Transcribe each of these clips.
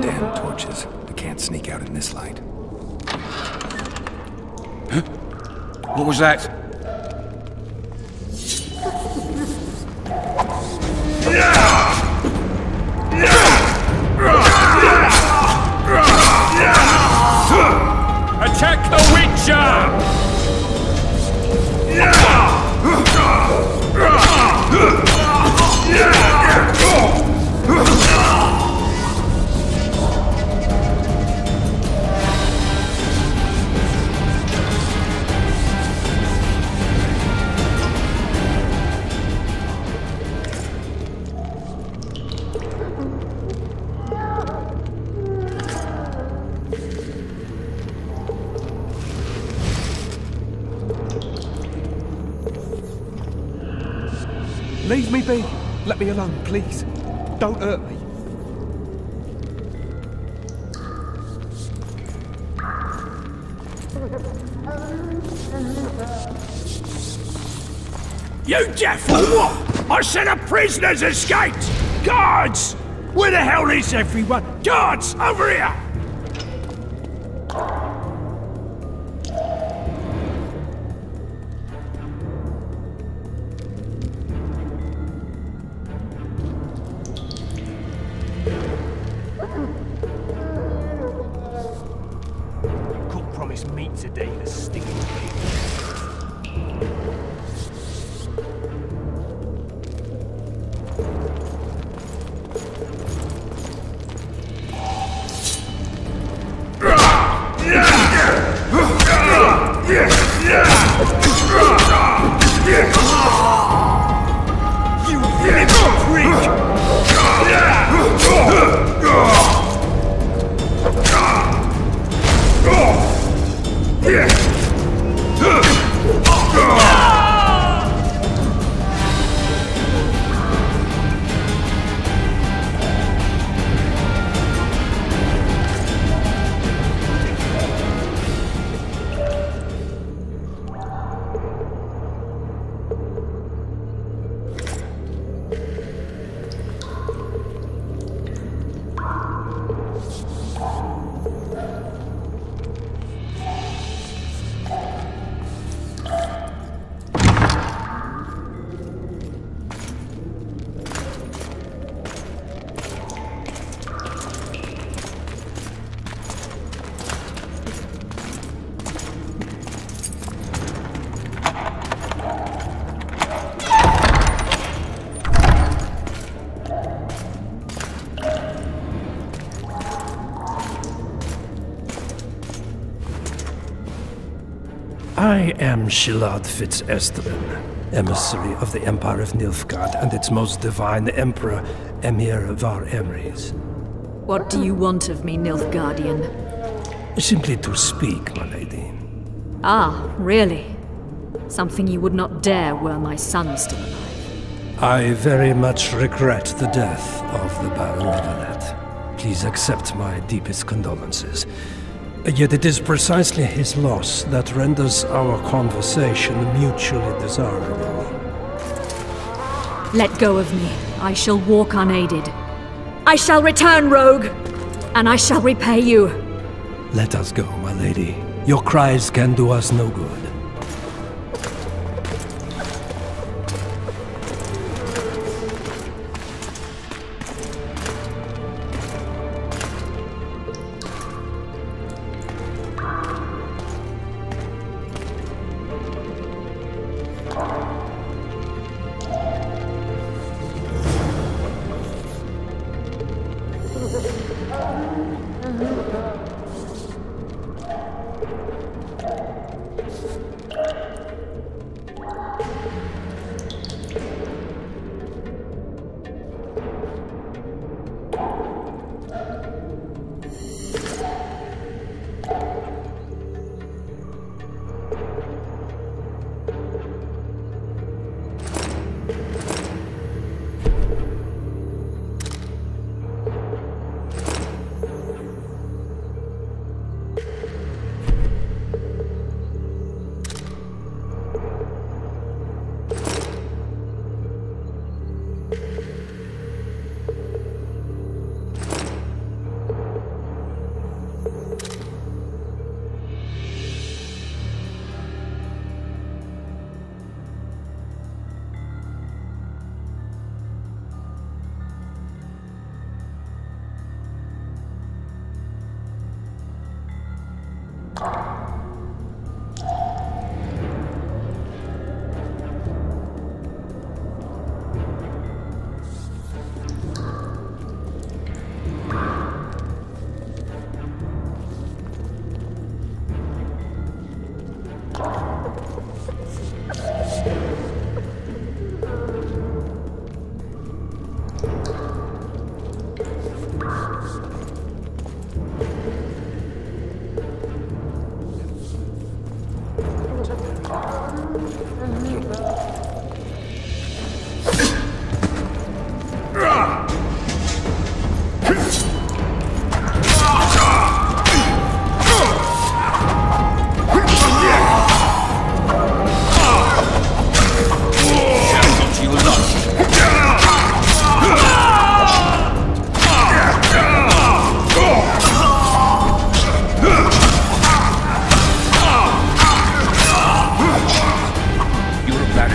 Damn torches. We can't sneak out in this light. Huh? What was that? Attack the Witcher! Leave me be. Let me alone, please. Don't hurt me. You deaf or what? I said a prisoner's escaped! Guards! Where the hell is everyone? Guards, over here! Cook promised meat today, the stinking pig. You little prick! I am Shilad Fitz-Estrin, emissary of the Empire of Nilfgaard and its most divine Emperor, Emir Var Emrys. What do you want of me, Nilfgaardian? Simply to speak, my lady. Ah, really? Something you would not dare were my son still alive. I very much regret the death of the Baron Levenet. Please accept my deepest condolences. Yet it is precisely his loss that renders our conversation mutually desirable. Let go of me. I shall walk unaided. I shall return, rogue! And I shall repay you. Let us go, my lady. Your cries can do us no good.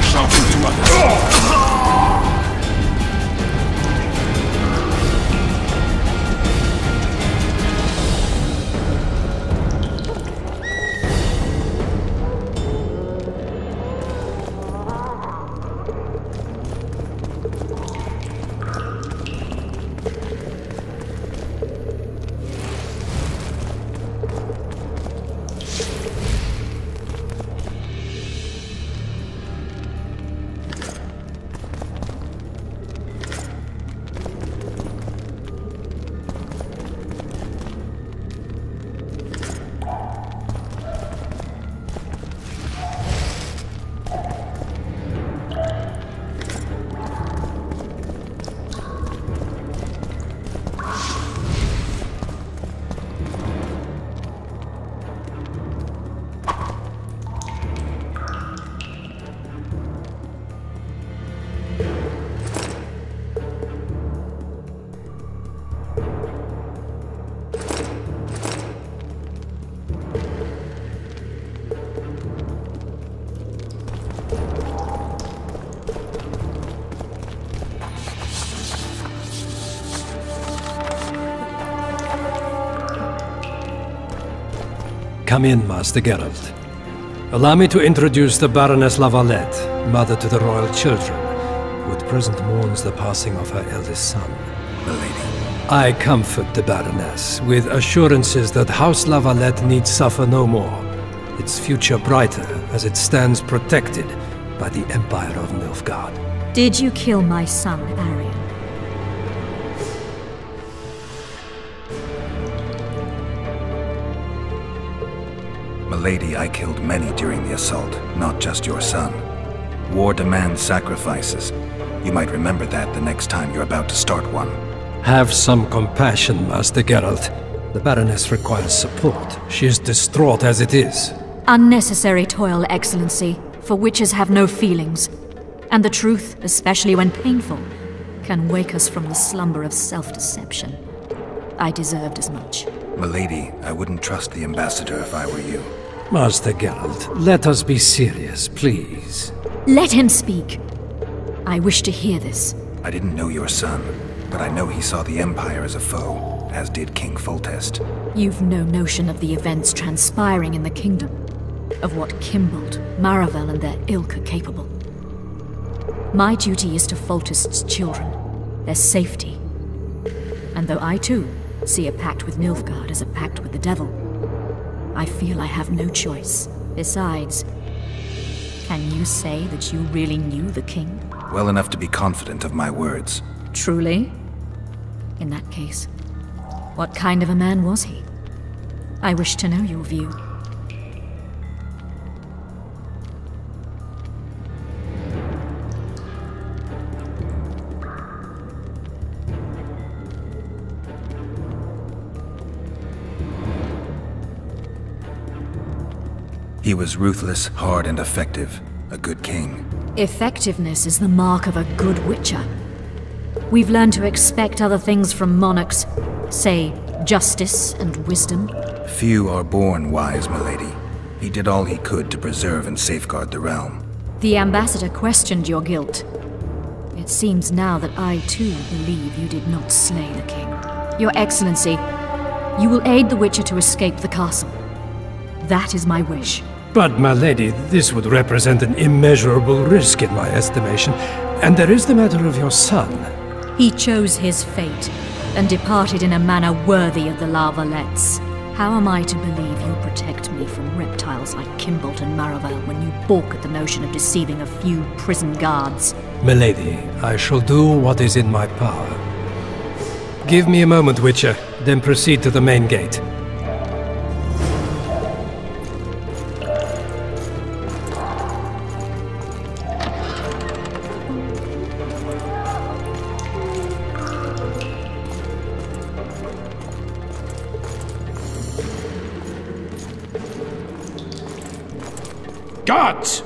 yourself into others. Come in, Master Geralt. Allow me to introduce the Baroness Lavalette, mother to the royal children, who at present mourns the passing of her eldest son. Milady. I comfort the Baroness with assurances that House Lavalette need suffer no more, its future brighter as it stands protected by the Empire of Nilfgaard. Did you kill my son, Arion? Milady, I killed many during the assault, not just your son. War demands sacrifices. You might remember that the next time you're about to start one. Have some compassion, Master Geralt. The Baroness requires support. She is distraught as it is. Unnecessary toil, Excellency, for witches have no feelings. And the truth, especially when painful, can wake us from the slumber of self-deception. I deserved as much. Milady, I wouldn't trust the ambassador if I were you. Master Geralt, let us be serious, please. Let him speak. I wish to hear this. I didn't know your son, but I know he saw the Empire as a foe, as did King Foltest. You've no notion of the events transpiring in the kingdom, of what Kimbold, Maravel and their ilk are capable. My duty is to Foltest's children, their safety. And though I too see a pact with Nilfgaard as a pact with the devil, I feel I have no choice. Besides, can you say that you really knew the king? Well enough to be confident of my words. Truly? In that case, what kind of a man was he? I wish to know your view. He was ruthless, hard, and effective. A good king. Effectiveness is the mark of a good witcher. We've learned to expect other things from monarchs, say, justice and wisdom. Few are born wise, milady. He did all he could to preserve and safeguard the realm. The ambassador questioned your guilt. It seems now that I too believe you did not slay the king. Your Excellency, you will aid the witcher to escape the castle. That is my wish. But, my lady, this would represent an immeasurable risk in my estimation. And there is the matter of your son. He chose his fate, and departed in a manner worthy of the Lavalettes. How am I to believe you protect me from reptiles like Kimbold and Maravel when you balk at the notion of deceiving a few prison guards? Milady, I shall do what is in my power. Give me a moment, Witcher, then proceed to the main gate. Guards!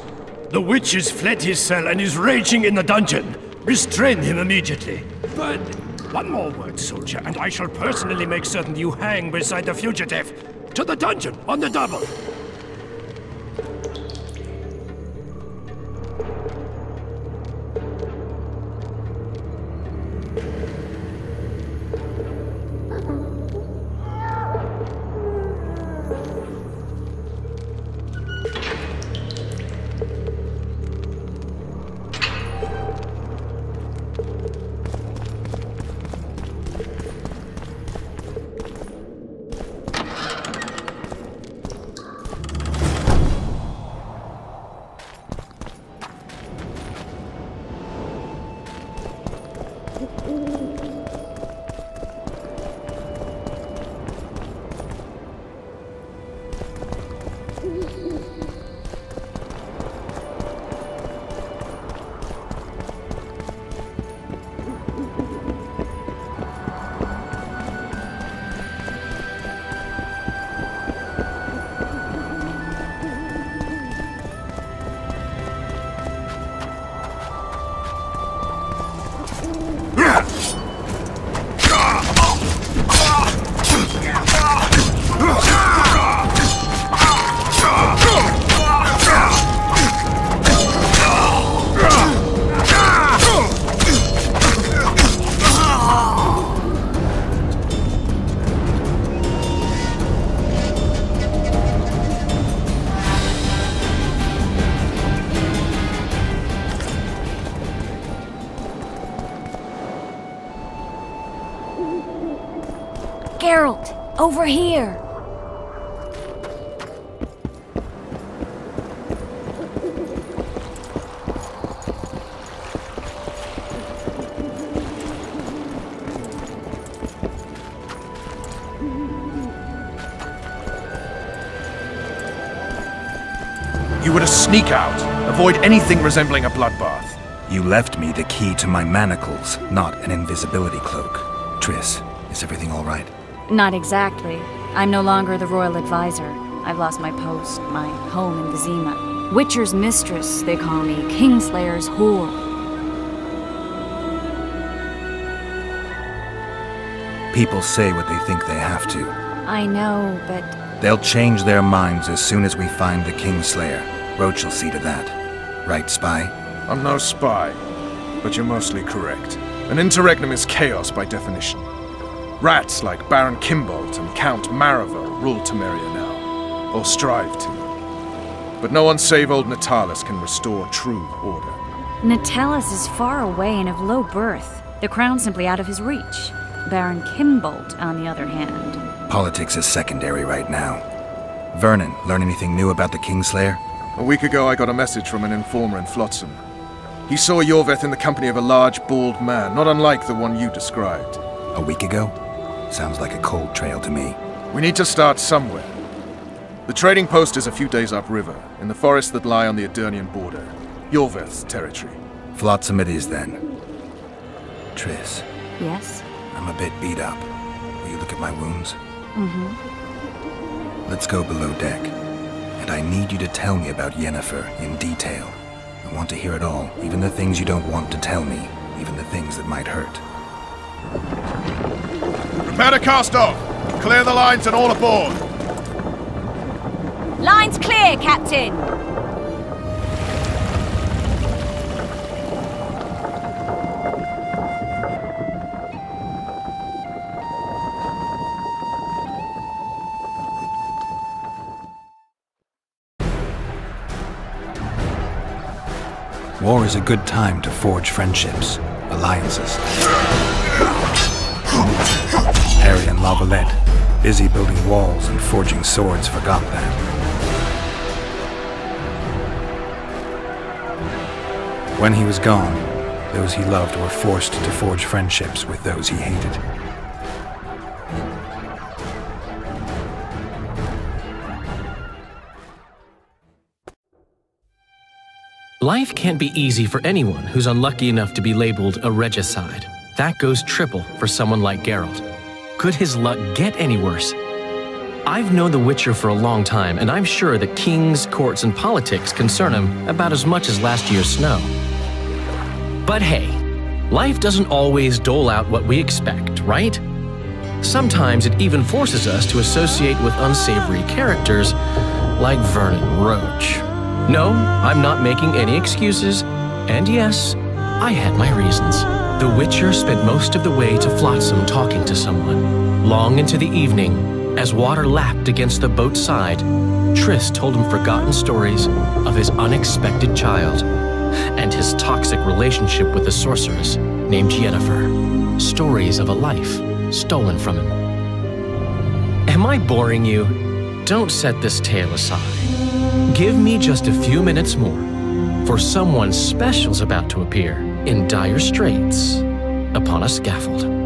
The witch has fled his cell and is raging in the dungeon. Restrain him immediately. But one more word, soldier, and I shall personally make certain you hang beside the fugitive. To the dungeon, on the double. Geralt, over here! You were to sneak out. Avoid anything resembling a bloodbath. You left me the key to my manacles, not an invisibility cloak. Triss, is everything all right? Not exactly. I'm no longer the royal advisor. I've lost my post, my home in Vizima. Witcher's mistress, they call me. Kingslayer's whore. People say what they think they have to. I know, but... They'll change their minds as soon as we find the Kingslayer. Roach will see to that. Right, Spy? I'm no spy, but you're mostly correct. An interregnum is chaos by definition. Rats like Baron Kimbolt and Count Maravel rule Temeria now, or strive to. But no one save old Natalis can restore true order. Natalis is far away and of low birth. The crown's simply out of his reach. Baron Kimbolt, on the other hand. Politics is secondary right now. Vernon, learn anything new about the Kingslayer? A week ago I got a message from an informer in Flotsam. He saw Yorveth in the company of a large, bald man, not unlike the one you described. A week ago? Sounds like a cold trail to me. We need to start somewhere. The trading post is a few days upriver, in the forests that lie on the Edirnian border. Yorveth's territory. Flotsam it is, then. Triss. Yes? I'm a bit beat up. Will you look at my wounds? Mm-hmm. Let's go below deck. And I need you to tell me about Yennefer in detail. I want to hear it all, even the things you don't want to tell me, even the things that might hurt. Prepare to cast off! Clear the lines and all aboard! Line's clear, Captain! War is a good time to forge friendships, alliances. Harry and Lavalette, busy building walls and forging swords, forgot that. When he was gone, those he loved were forced to forge friendships with those he hated. Life can't be easy for anyone who's unlucky enough to be labeled a regicide. That goes triple for someone like Geralt. Could his luck get any worse? I've known the Witcher for a long time, and I'm sure that kings, courts, and politics concern him about as much as last year's snow. But hey, life doesn't always dole out what we expect, right? Sometimes it even forces us to associate with unsavory characters like Vernon Roach. No, I'm not making any excuses, and yes, I had my reasons. The Witcher spent most of the way to Flotsam talking to someone. Long into the evening, as water lapped against the boat's side, Triss told him forgotten stories of his unexpected child and his toxic relationship with a sorceress named Yennefer. Stories of a life stolen from him. Am I boring you? Don't set this tale aside. Give me just a few minutes more, for someone special's about to appear in dire straits. upon a scaffold.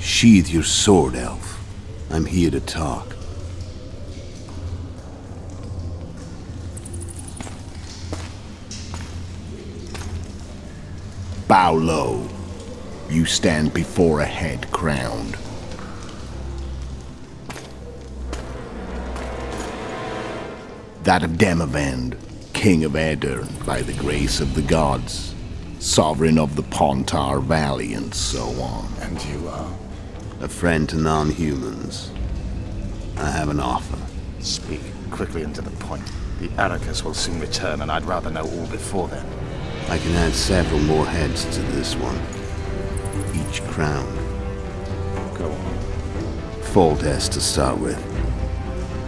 Sheathe your sword, elf. I'm here to talk. Bow low. You stand before a head crowned. That of Demavend, king of Aedirn by the grace of the gods, sovereign of the Pontar Valley, and so on. And you are? A friend to non-humans. I have an offer. Speak quickly and to the point. The Arrakis will soon return, and I'd rather know all before then. I can add several more heads to this one. Each crowned. Go on. Foltest to start with.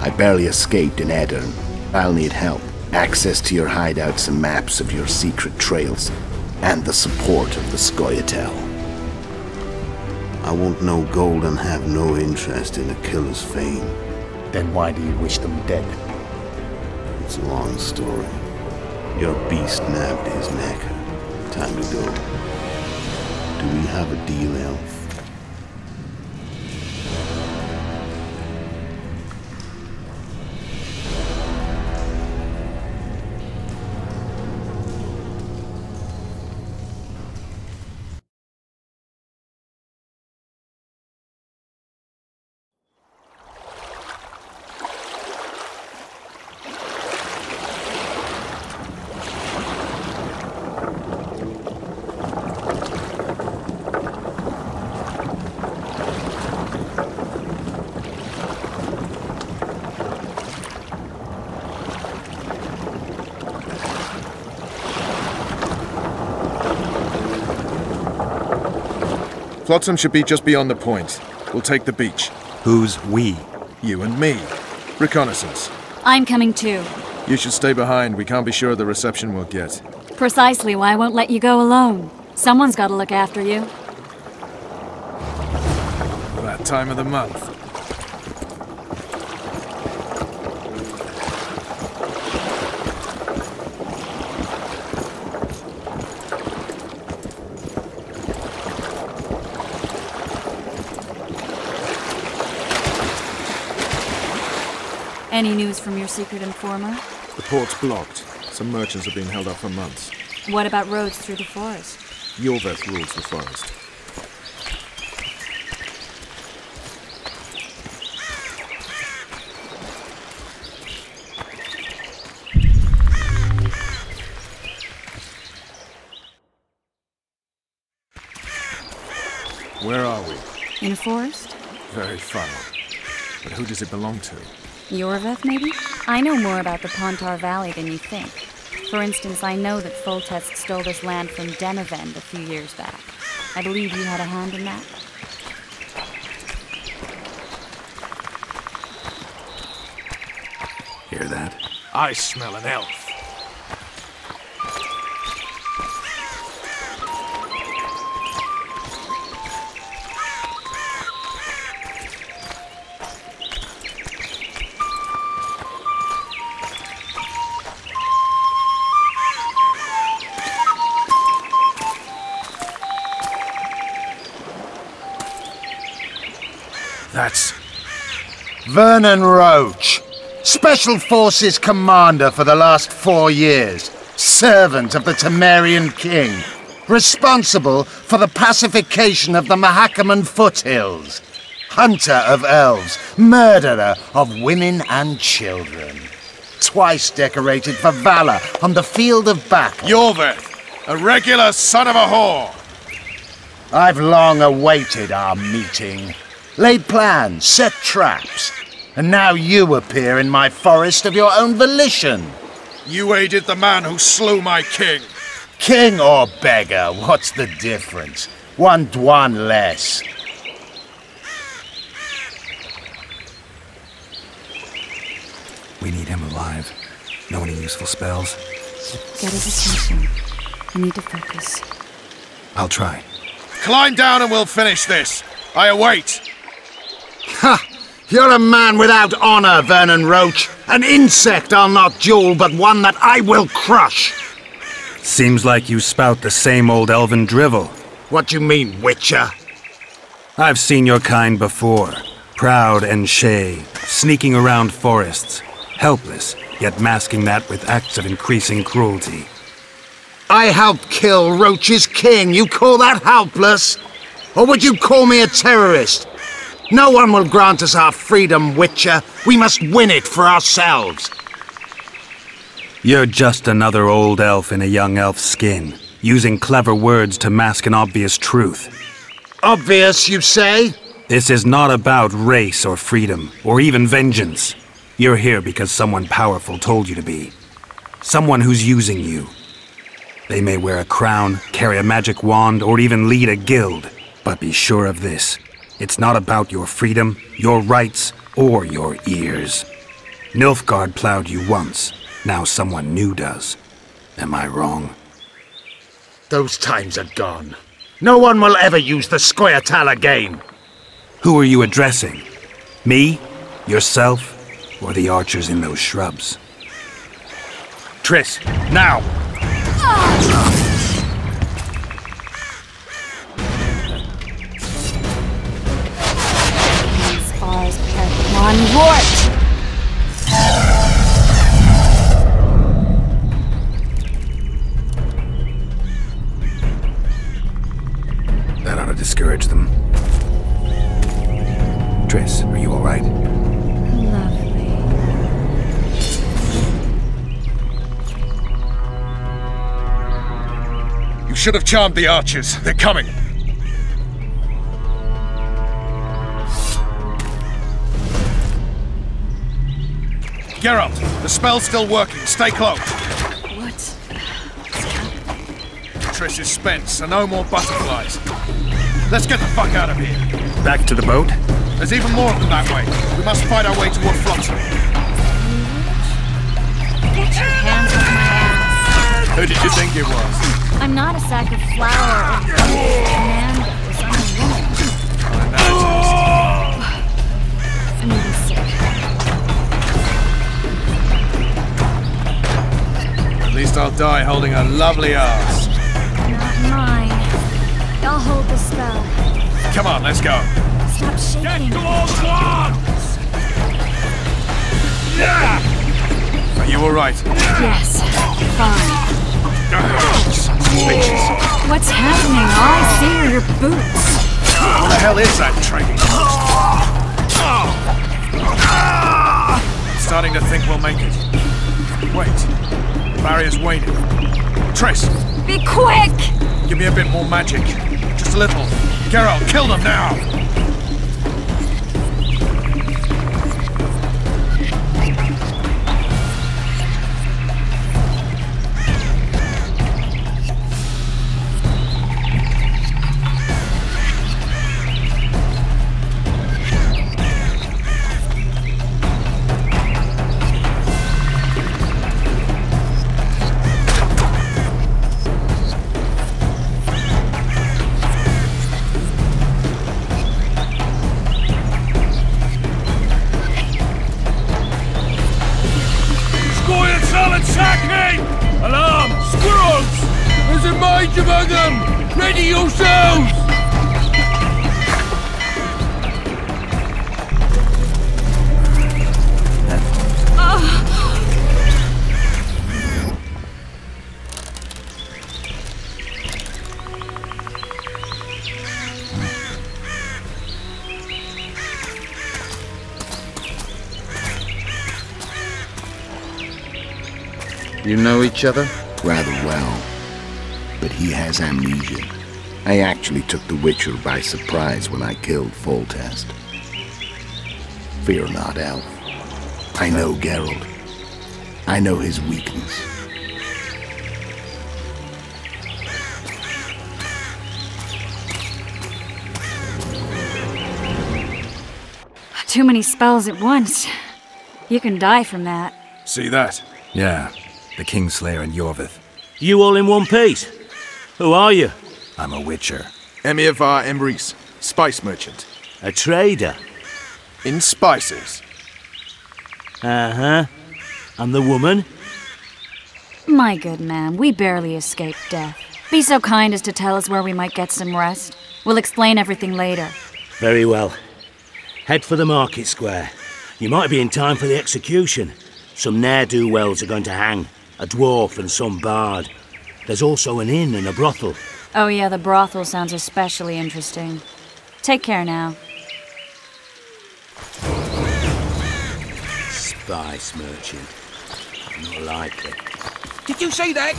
I barely escaped in Aedirn. I'll need help. Access to your hideouts and maps of your secret trails. And the support of the Scoia'tael. I won't know gold and have no interest in a killer's fame. Then why do you wish them dead? It's a long story. Your beast nabbed his neck. Time to go. Do we have a deal, elf? Flotsam should be just beyond the point. We'll take the beach. Who's we? You and me. Reconnaissance. I'm coming too. You should stay behind. We can't be sure of the reception we'll get. Precisely why I won't let you go alone. Someone's got to look after you. That time of the month. Any news from your secret informer? The port's blocked. Some merchants have been held up for months. What about roads through the forest? Yorveth rules the forest. Where are we? In a forest? Very funny. But who does it belong to? Yorveth, maybe? I know more about the Pontar Valley than you think. For instance, I know that Foltest stole this land from Denevend a few years back. I believe you had a hand in that. Hear that? I smell an elf. That's... Vernon Roach, Special Forces Commander for the last 4 years, servant of the Temerian King, responsible for the pacification of the Mahakaman foothills, hunter of elves, murderer of women and children, twice decorated for valor on the field of battle. Yorveth, a regular son of a whore! I've long awaited our meeting, laid plans, set traps, and now you appear in my forest of your own volition. You aided the man who slew my king. King or beggar, what's the difference? One Dwan less. We need him alive. Know any useful spells? Get his attention. I need to focus. I'll try. Climb down and we'll finish this. I await. Ha! You're a man without honor, Vernon Roach. An insect I'll not duel, but one that I will crush. Seems like you spout the same old elven drivel. What do you mean, Witcher? I've seen your kind before. Proud and shay, sneaking around forests. Helpless, yet masking that with acts of increasing cruelty. I helped kill Roach's king. You call that helpless? Or would you call me a terrorist? No one will grant us our freedom, Witcher. We must win it for ourselves. You're just another old elf in a young elf's skin, using clever words to mask an obvious truth. Obvious, you say? This is not about race or freedom, or even vengeance. You're here because someone powerful told you to be. Someone who's using you. They may wear a crown, carry a magic wand, or even lead a guild. But be sure of this. It's not about your freedom, your rights, or your ears. Nilfgaard plowed you once. Now someone new does. Am I wrong? Those times are gone. No one will ever use the Scoia'tael again. Who are you addressing? Me? Yourself? Or the archers in those shrubs? Triss, now! Spars Perkmon Rort! That ought to discourage them. Triss, are you all right? Lovely. You should have charmed the archers. They're coming. Geralt, the spell's still working. Stay close. What's Triss is spent, so no more butterflies. Let's get the fuck out of here. Back to the boat? There's even more of them that way. We must fight our way toward Flotsam. Get your hands off my ass. Who did you think it was? I'm not a sack of flour or man that I'm a woman. I'm even sick. At least I'll die holding a lovely ass. Not mine. I'll hold the spell. Come on, let's go. Stop shaking. Are you alright? Yes. Fine. Bitches. What's happening? All I see are your boots. What the hell is that trading post? Starting to think we'll make it. Wait. The barrier's waning. Triss! Be quick! Give me a bit more magic. Just just a little. Geralt, kill them now! Attacking! Alarm! Squirrels! There's a mage among them! Ready yourselves! You know each other? Rather well. But he has amnesia. I actually took the Witcher by surprise when I killed Foltest. Fear not, Elf. I know Geralt. I know his weakness. Too many spells at once. You can die from that. See that? Yeah, the Kingslayer and Yorvith. You all in one piece? Who are you? I'm a Witcher. Emir var Emrys, spice merchant. A trader? In spices. Uh-huh. And the woman? My good man, we barely escaped death. Be so kind as to tell us where we might get some rest. We'll explain everything later. Very well. Head for the market square. You might be in time for the execution. Some ne'er-do-wells are going to hang. A dwarf and some bard. There's also an inn and a brothel. Oh yeah, the brothel sounds especially interesting. Take care now. Spice merchant. Not likely. Did you say that?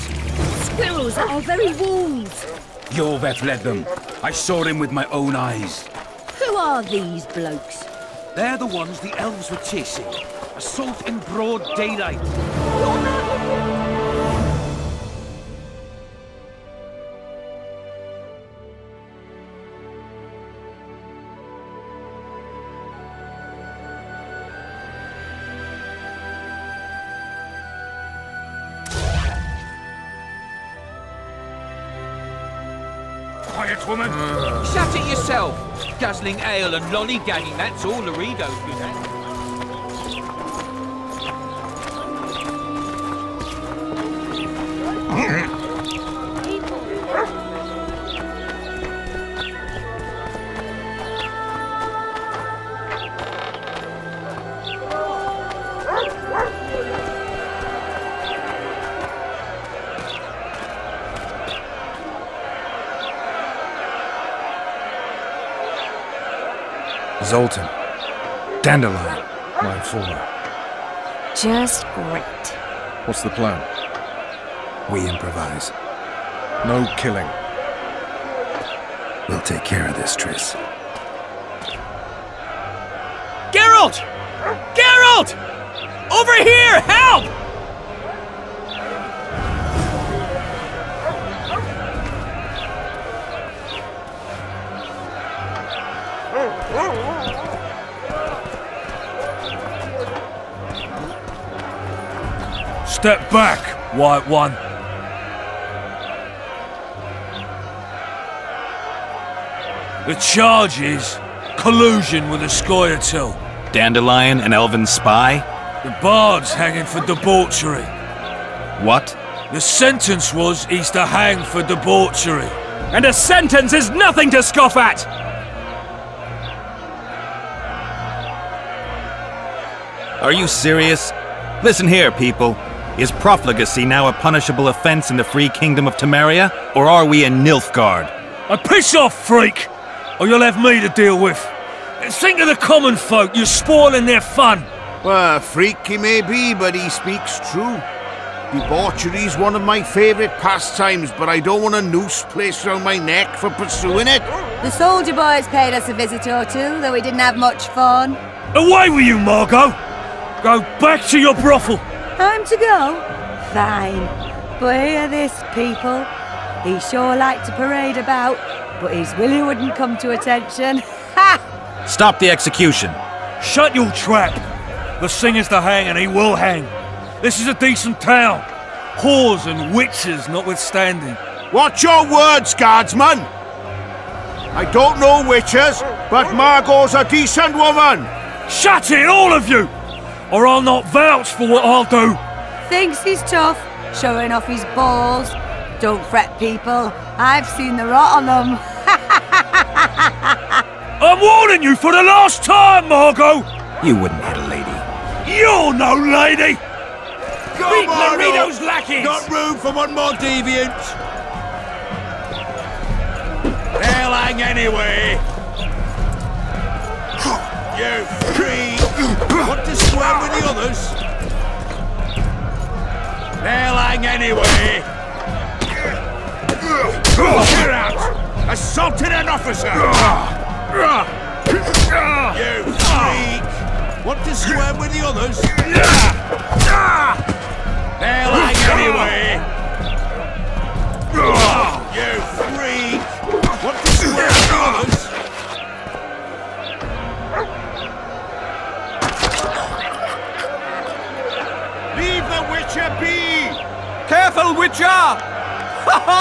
Squirrels at our very walls. Yorveth led them. I saw him with my own eyes. Who are these blokes? They're the ones the elves were chasing. Assault in broad daylight. Quiet, woman! Shut it yourself! Guzzling ale and lollygagging, that's all Laredo's good at. Zoltan. Dandelion. My informer. Just great. What's the plan? We improvise. No killing. We'll take care of this, Triss. Geralt! Geralt! Over here! Help! Step back, White One. The charge is collusion with a Scoia'tael. Dandelion, an elven spy? The bard's hanging for debauchery. What? The sentence was he's to hang for debauchery. And a sentence is nothing to scoff at! Are you serious? Listen here, people. Is profligacy now a punishable offense in the free kingdom of Temeria? Or are we in Nilfgaard? Piss off, freak! Or you'll have me to deal with. Think of the common folk, you're spoiling their fun. Well, a freak he may be, but he speaks true. Debauchery's one of my favourite pastimes, but I don't want a noose placed round my neck for pursuing it. The soldier boys paid us a visit or two, though we didn't have much fun. Away with you, Margot! Go back to your brothel! Time to go? Fine. But hear this, people. He sure liked to parade about, but his Willie wouldn't come to attention. Ha! Stop the execution. Shut your trap! The singer's to hang, and he will hang. This is a decent town. Whores and witches notwithstanding. Watch your words, guardsman! I don't know witches, but Margot's a decent woman! Shut it, all of you! Or I'll not vouch for what I'll do! Thinks he's tough, showing off his balls. Don't fret, people. I've seen the rot on them. I'm warning you for the last time, Margot! You wouldn't hit a lady. You're no lady! Come on, Laredo's lackeys! Not room for one more deviant! They'll hang anyway! You freak! Want to swear with the others? They'll hang anyway! You're out! Assaulted an officer! You freak! Want to swear with the others? They'll hang anyway! You freak! Want to swear with the others? Leave the Witcher be! Careful, Witcher! Ha ha!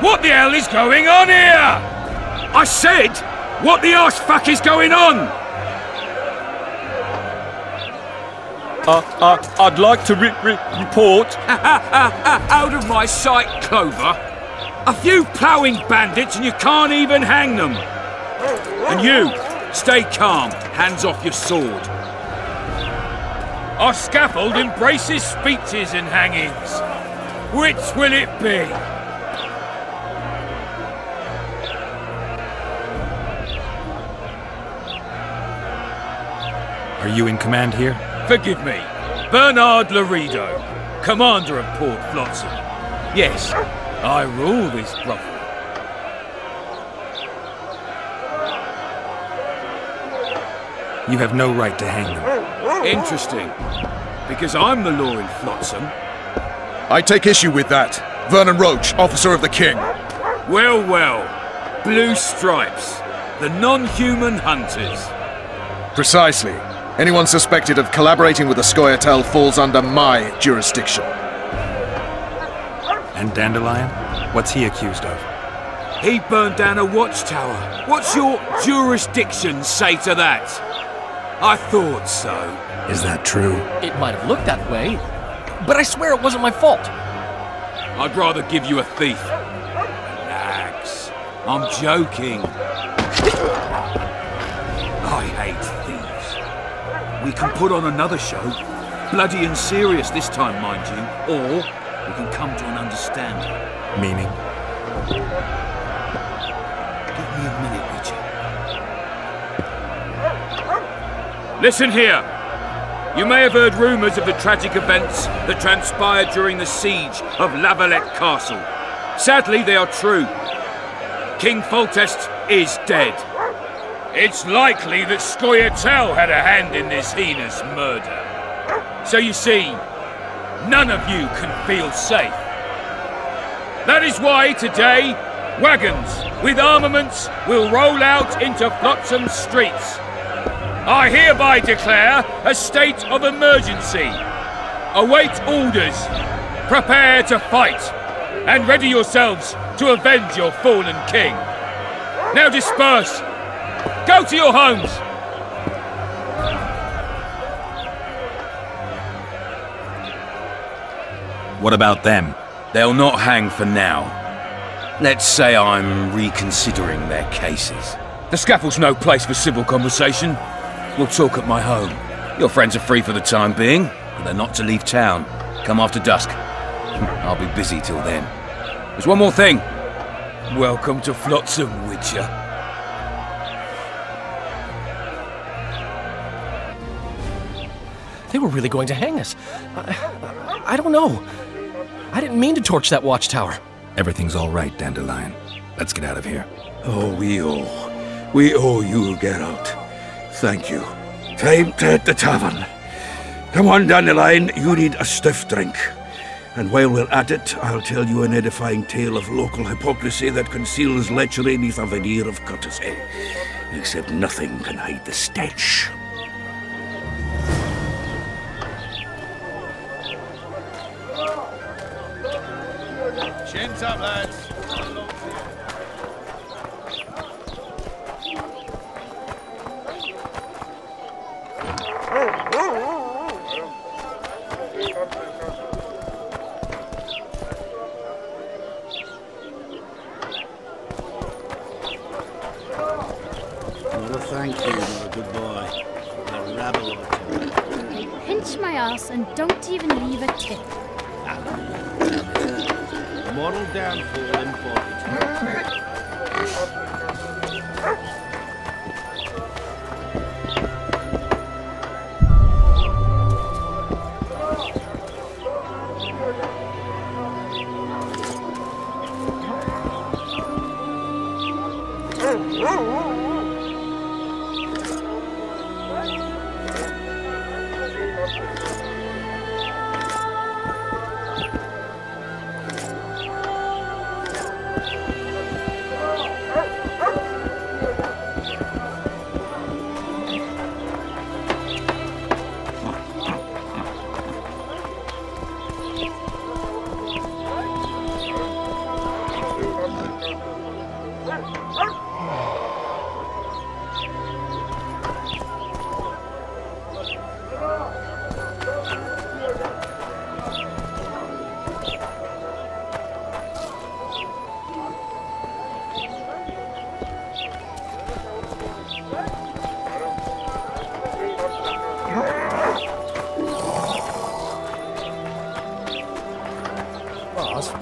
What the hell is going on here? I said, what the arse fuck is going on? I'd like to report. Out of my sight, Clover. A few ploughing bandits and you can't even hang them. And you, stay calm, hands off your sword. Our scaffold embraces speeches and hangings. Which will it be? Are you in command here? Forgive me. Bernard Laredo, commander of Port Flotsam. Yes, I rule this brothel. You have no right to hang them. Interesting. Because I'm the law in Flotsam. I take issue with that. Vernon Roach, officer of the king. Well, well. Blue stripes. The non-human hunters. Precisely. Anyone suspected of collaborating with the Scoia'tael falls under my jurisdiction. And Dandelion? What's he accused of? He burned down a watchtower. What's your jurisdiction say to that? I thought so. Is that true? It might have looked that way, but I swear it wasn't my fault. I'd rather give you a thief. Relax. I'm joking. I hate thieves. We can put on another show. Bloody and serious this time, mind you. Or we can come to an understanding. Meaning? Give me a minute, Richard. Listen here. You may have heard rumours of the tragic events that transpired during the siege of Lavalette Castle. Sadly, they are true. King Foltest is dead. It's likely that Scoia'tael had a hand in this heinous murder. So you see, none of you can feel safe. That is why today, Wagons with armaments will roll out into Flotsam streets. I hereby declare a state of emergency. Await orders. Prepare to fight. And ready yourselves to avenge your fallen king. Now disperse. Go to your homes. What about them? They'll not hang for now. Let's say I'm reconsidering their cases. The scaffold's no place for civil conversation. We'll talk at my home. Your friends are free for the time being, but they're not to leave town. Come after dusk. I'll be busy till then. There's one more thing. Welcome to Flotsam, Witcher. They were really going to hang us. I don't know. I didn't mean to torch that watchtower. Everything's all right, Dandelion. Let's get out of here. Oh, we owe you, Geralt. Thank you. Time to hit the tavern. Come on, Dandelion, you need a stiff drink. And while we're at it, I'll tell you an edifying tale of local hypocrisy that conceals lechery neath a veneer of courtesy. Except nothing can hide the stench. Chins up, lads. Not a thank you, not a good boy. A rabble or two. They pinch my ass and don't even leave a tip. Moral downfall in poverty.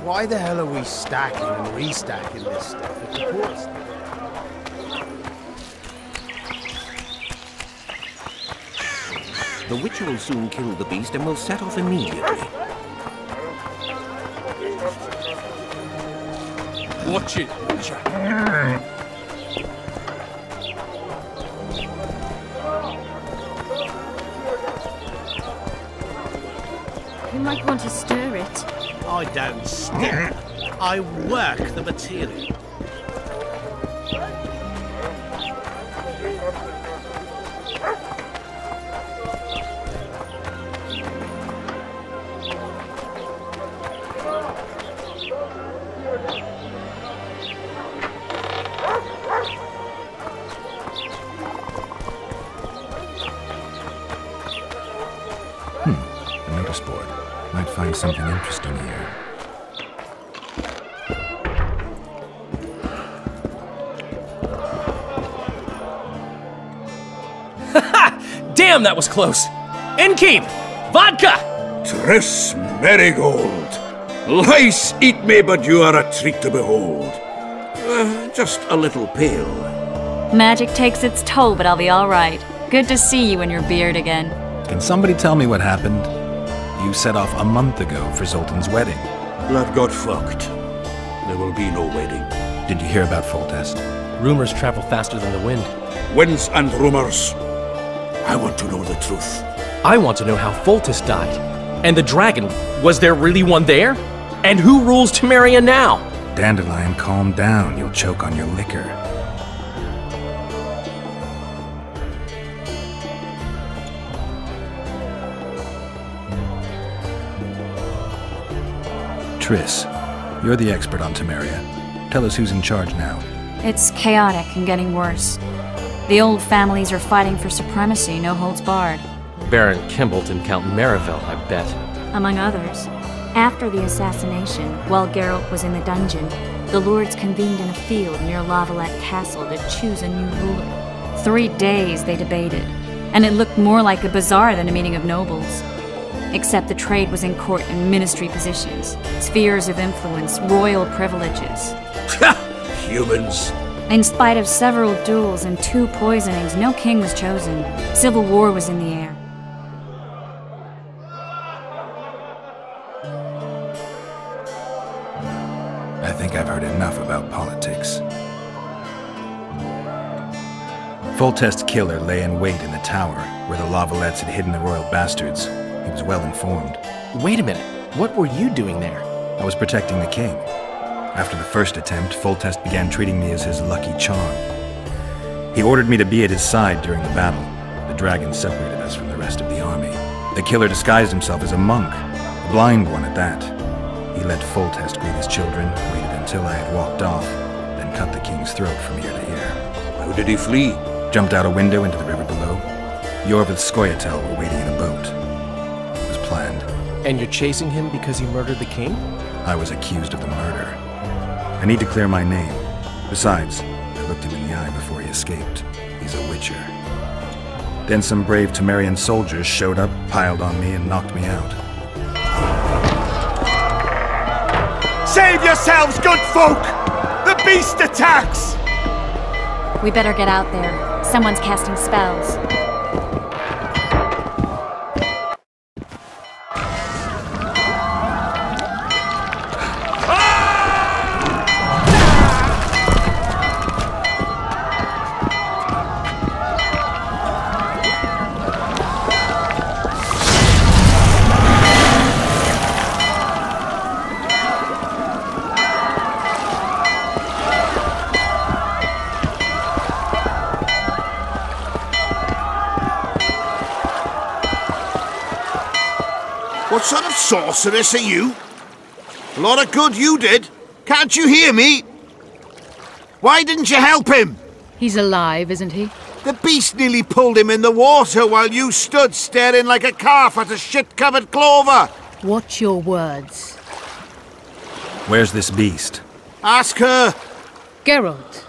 Why the hell are we stacking and restacking this stuff at the ports? The Witcher will soon kill the beast and will set off immediately. Watch it, Witcher. You might want to stir it. I don't stir. I work the material. A notice board. Might find something interesting here. Damn, that was close! Innkeep! Vodka! Tris Marigold! Lice eat me, but you are a treat to behold. Just a little pale. Magic takes its toll, but I'll be all right. Good to see you in your beard again. Can somebody tell me what happened? You set off a month ago for Zoltan's wedding. Lad got fucked. There will be no wedding. Did you hear about Foltest? Rumors travel faster than the wind. Winds and rumors. I want to know the truth. I want to know how Foltest died. And the dragon, was there really one there? And who rules Temeria now? Dandelion, calm down. You'll choke on your liquor. Triss, you're the expert on Temeria. Tell us who's in charge now. It's chaotic and getting worse. The old families are fighting for supremacy, no holds barred. Baron Kimbolt and Count Marivelle, I bet. Among others. After the assassination, while Geralt was in the dungeon, the lords convened in a field near Lavalette Castle to choose a new ruler. 3 days they debated, and it looked more like a bazaar than a meeting of nobles. Except the trade was in court and ministry positions, spheres of influence, royal privileges. Humans. In spite of several duels and 2 poisonings, no king was chosen. Civil war was in the air. I think I've heard enough about politics. Foltest's killer lay in wait in the tower, where the Lavalettes had hidden the royal bastards. He was well informed. Wait a minute. What were you doing there? I was protecting the king. After the first attempt, Foltest began treating me as his lucky charm. He ordered me to be at his side during the battle. The dragon separated us from the rest of the army. The killer disguised himself as a monk, a blind one at that. He let Foltest greet his children, waited until I had walked off, then cut the king's throat from ear to ear. How did he flee? Jumped out a window into the river below. Yor with Skoyatel were waiting in a boat. It was planned. And you're chasing him because he murdered the king? I was accused of the murder. I need to clear my name. Besides, I looked him in the eye before he escaped. He's a witcher. Then some brave Temerian soldiers showed up, piled on me, and knocked me out. Save yourselves, good folk! The beast attacks! We better get out there. Someone's casting spells. What sort of sorceress are you? A lot of good you did. Can't you hear me? Why didn't you help him? He's alive, isn't he? The beast nearly pulled him in the water while you stood staring like a calf at a shit-covered clover. Watch your words. Where's this beast? Ask her. Geralt.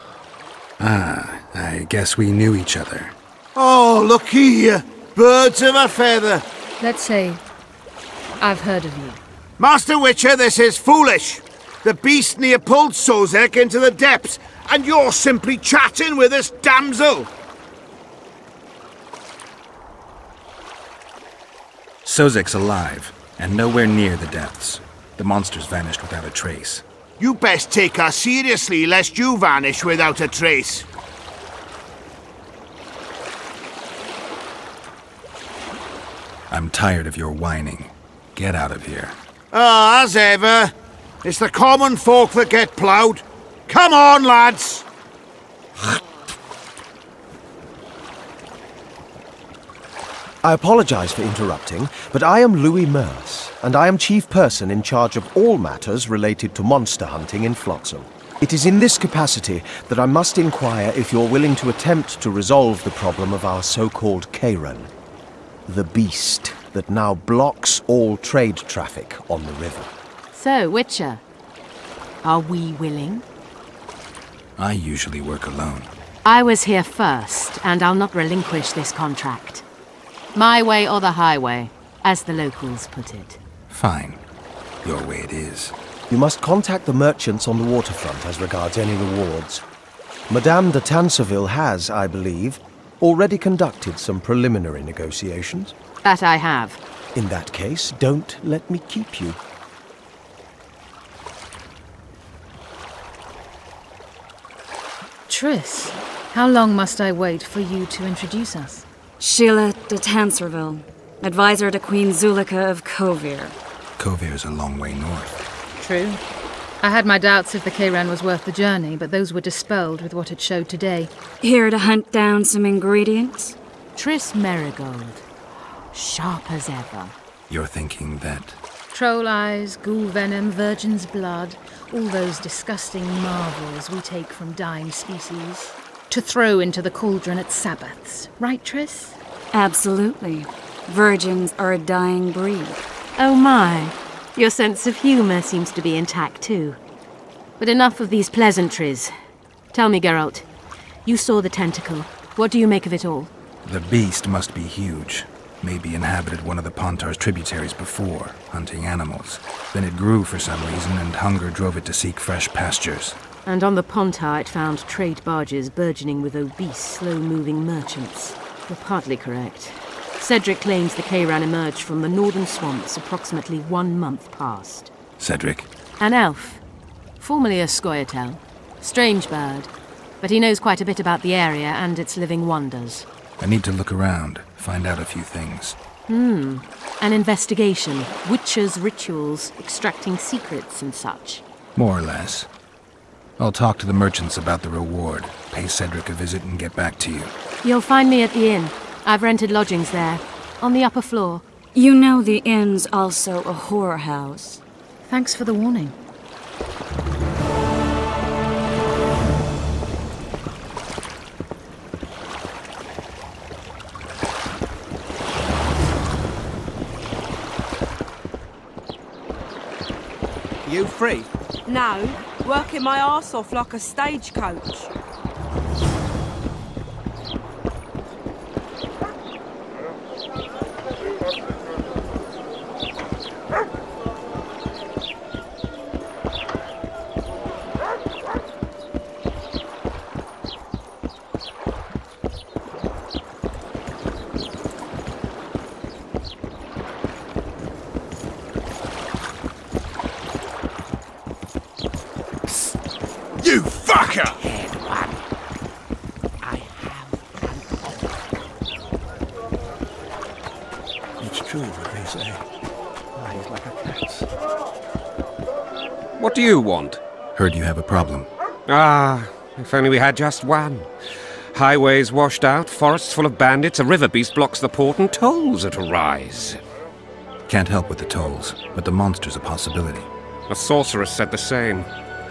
Ah, I guess we knew each other. Oh, look here. Birds of a feather. Let's say I've heard of you. Master Witcher, this is foolish. The beast near pulled Sozek into the depths, and you're simply chatting with this damsel. Sozek's alive, and nowhere near the depths. The monsters vanished without a trace. You best take her seriously, lest you vanish without a trace. I'm tired of your whining. Get out of here. Ah, as ever. It's the common folk that get ploughed. Come on, lads! I apologize for interrupting, but I am Louis Merce, and I am chief person in charge of all matters related to monster hunting in Flotsam. It is in this capacity that I must inquire if you're willing to attempt to resolve the problem of our so-called Kairan, the beast that now blocks all trade traffic on the river. So, Witcher, are we willing? I usually work alone. I was here first, and I'll not relinquish this contract. My way or the highway, as the locals put it. Fine. Your way it is. You must contact the merchants on the waterfront as regards any rewards. Madame de Tanseville has, I believe, already conducted some preliminary negotiations. That I have. In that case, don't let me keep you. Triss, how long must I wait for you to introduce us? Sheila de Tanserville, advisor to Queen Zulika of Kovir. Kovir's a long way north. True. I had my doubts if the Kayran was worth the journey, but those were dispelled with what it showed today. Here to hunt down some ingredients? Triss Merigold. Sharp as ever. You're thinking that... Troll eyes, ghoul venom, virgin's blood, all those disgusting marvels we take from dying species, to throw into the cauldron at Sabbaths. Right, Triss? Absolutely. Virgins are a dying breed. Oh my. Your sense of humour seems to be intact too. But enough of these pleasantries. Tell me, Geralt. You saw the tentacle. What do you make of it all? The beast must be huge. Maybe inhabited one of the Pontar's tributaries before, hunting animals. Then it grew for some reason, and hunger drove it to seek fresh pastures. And on the Pontar it found trade barges burgeoning with obese, slow-moving merchants. You're partly correct. Cedric claims the Kayran emerged from the northern swamps approximately 1 month past. Cedric? An elf. Formerly a Scoia'tael. Strange bird. But he knows quite a bit about the area and its living wonders. I need to look around, find out a few things. An investigation. Witches' rituals, extracting secrets and such. More or less. I'll talk to the merchants about the reward, pay Cedric a visit and get back to you. You'll find me at the inn. I've rented lodgings there, on the upper floor. You know the inn's also a whorehouse. Thanks for the warning. You free? No, working my arse off like a stagecoach. You fucker! It's true what they say. Eyes like a cat's. What do you want? Heard you have a problem. Ah, if only we had just one. Highways washed out, forests full of bandits, a river beast blocks the port, and tolls at a rise. Can't help with the tolls, but the monster's a possibility. A sorceress said the same,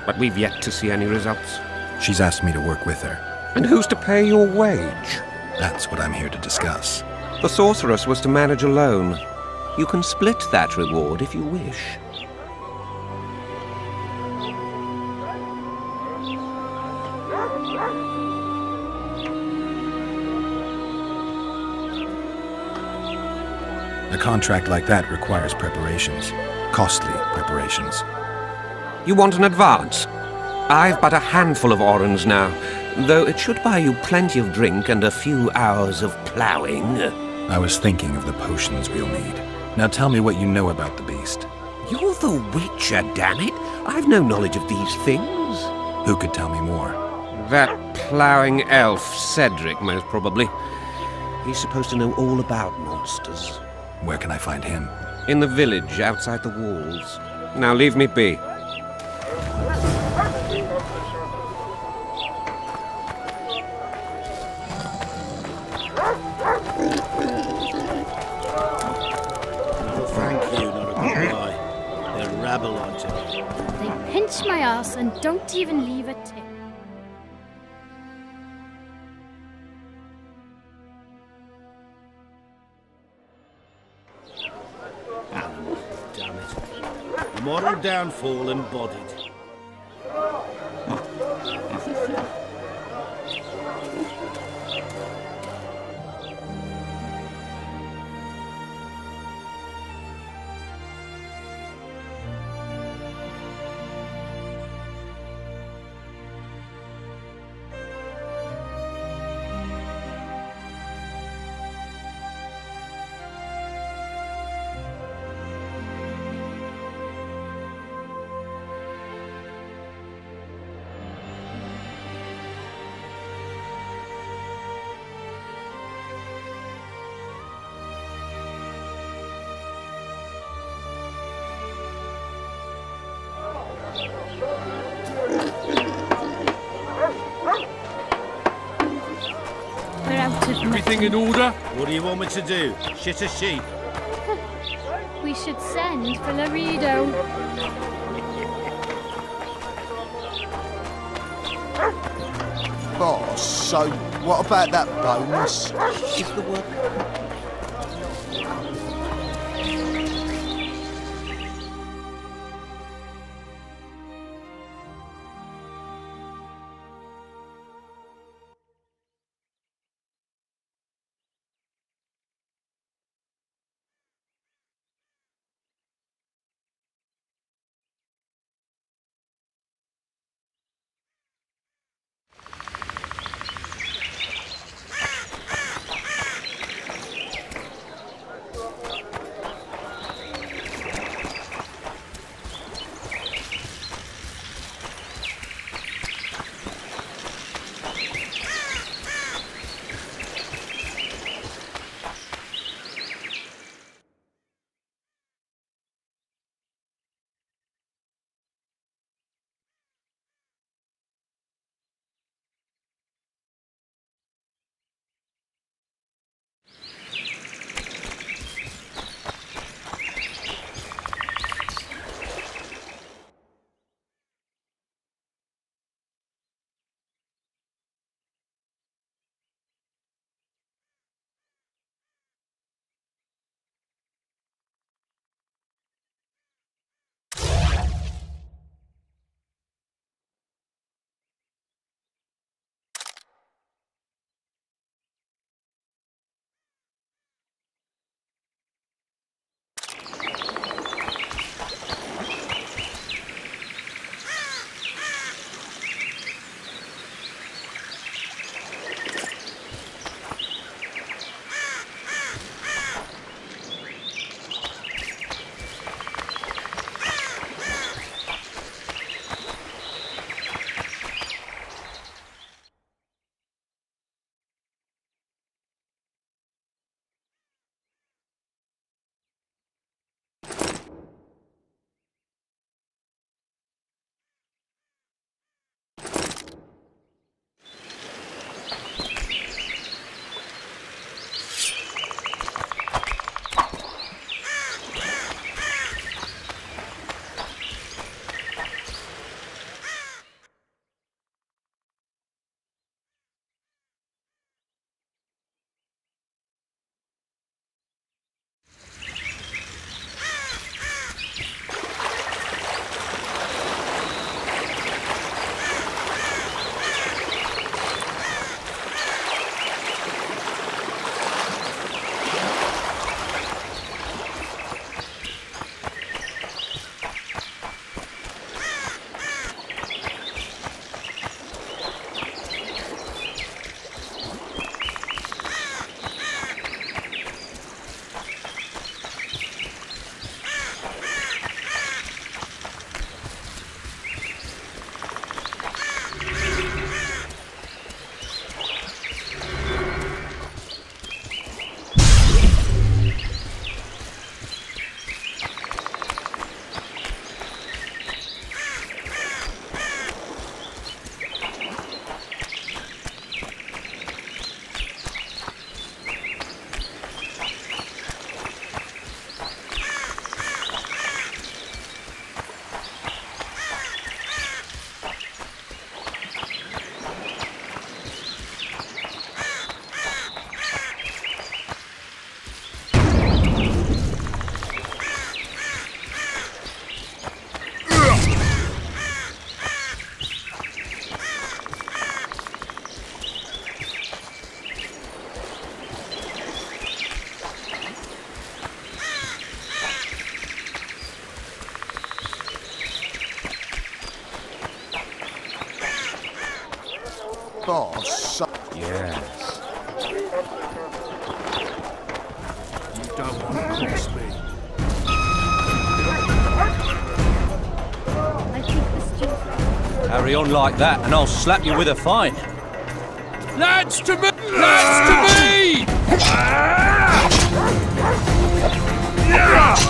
but we've yet to see any results. She's asked me to work with her. And who's to pay your wage? That's what I'm here to discuss. The sorceress was to manage alone. You can split that reward if you wish. A contract like that requires preparations. Costly preparations. You want an advance? I've but a handful of orens now, though it should buy you plenty of drink and a few hours of ploughing. I was thinking of the potions we'll need. Now tell me what you know about the beast. You're the Witcher, damn it! I've no knowledge of these things. Who could tell me more? That ploughing elf, Cedric, most probably. He's supposed to know all about monsters. Where can I find him? In the village, outside the walls. Now leave me be. Thank you, not a good lie. They're rabble onto me. They pinch my ass and don't even leave a tip. Animal, damn it. Moral downfall embodied. everything in order? What do you want me to do? Shit a sheep? We should send for Laredo. Boss, so what about that bonus? Is the work... Boss. Yes. You don't want to cross me. I think the stew's... Carry on like that, and I'll slap you with a fine. Lads to me! Lads to me! Yeah!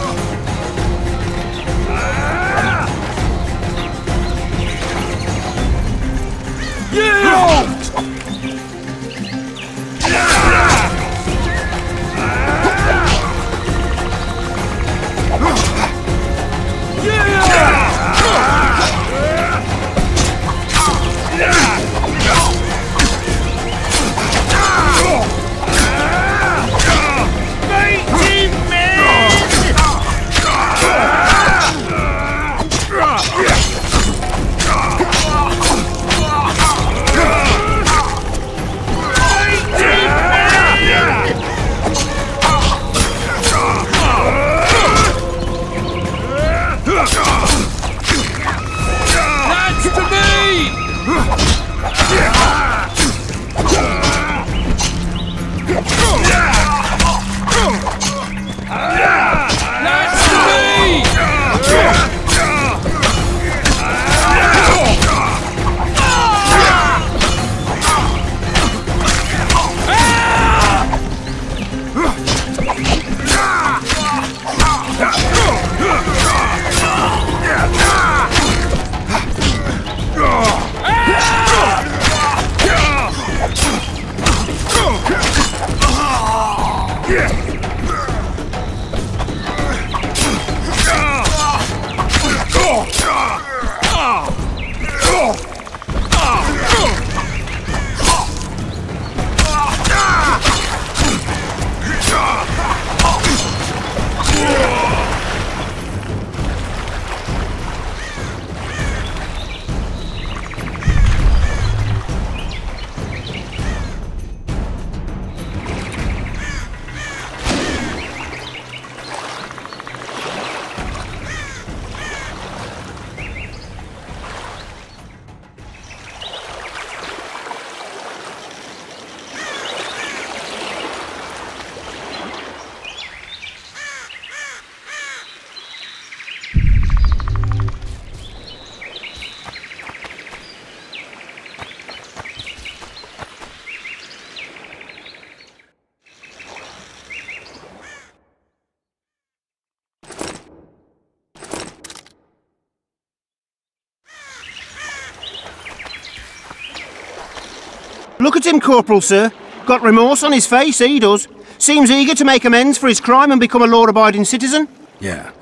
Look at him, Corporal, sir. Got remorse on his face, he does. Seems eager to make amends for his crime and become a law-abiding citizen. Yeah,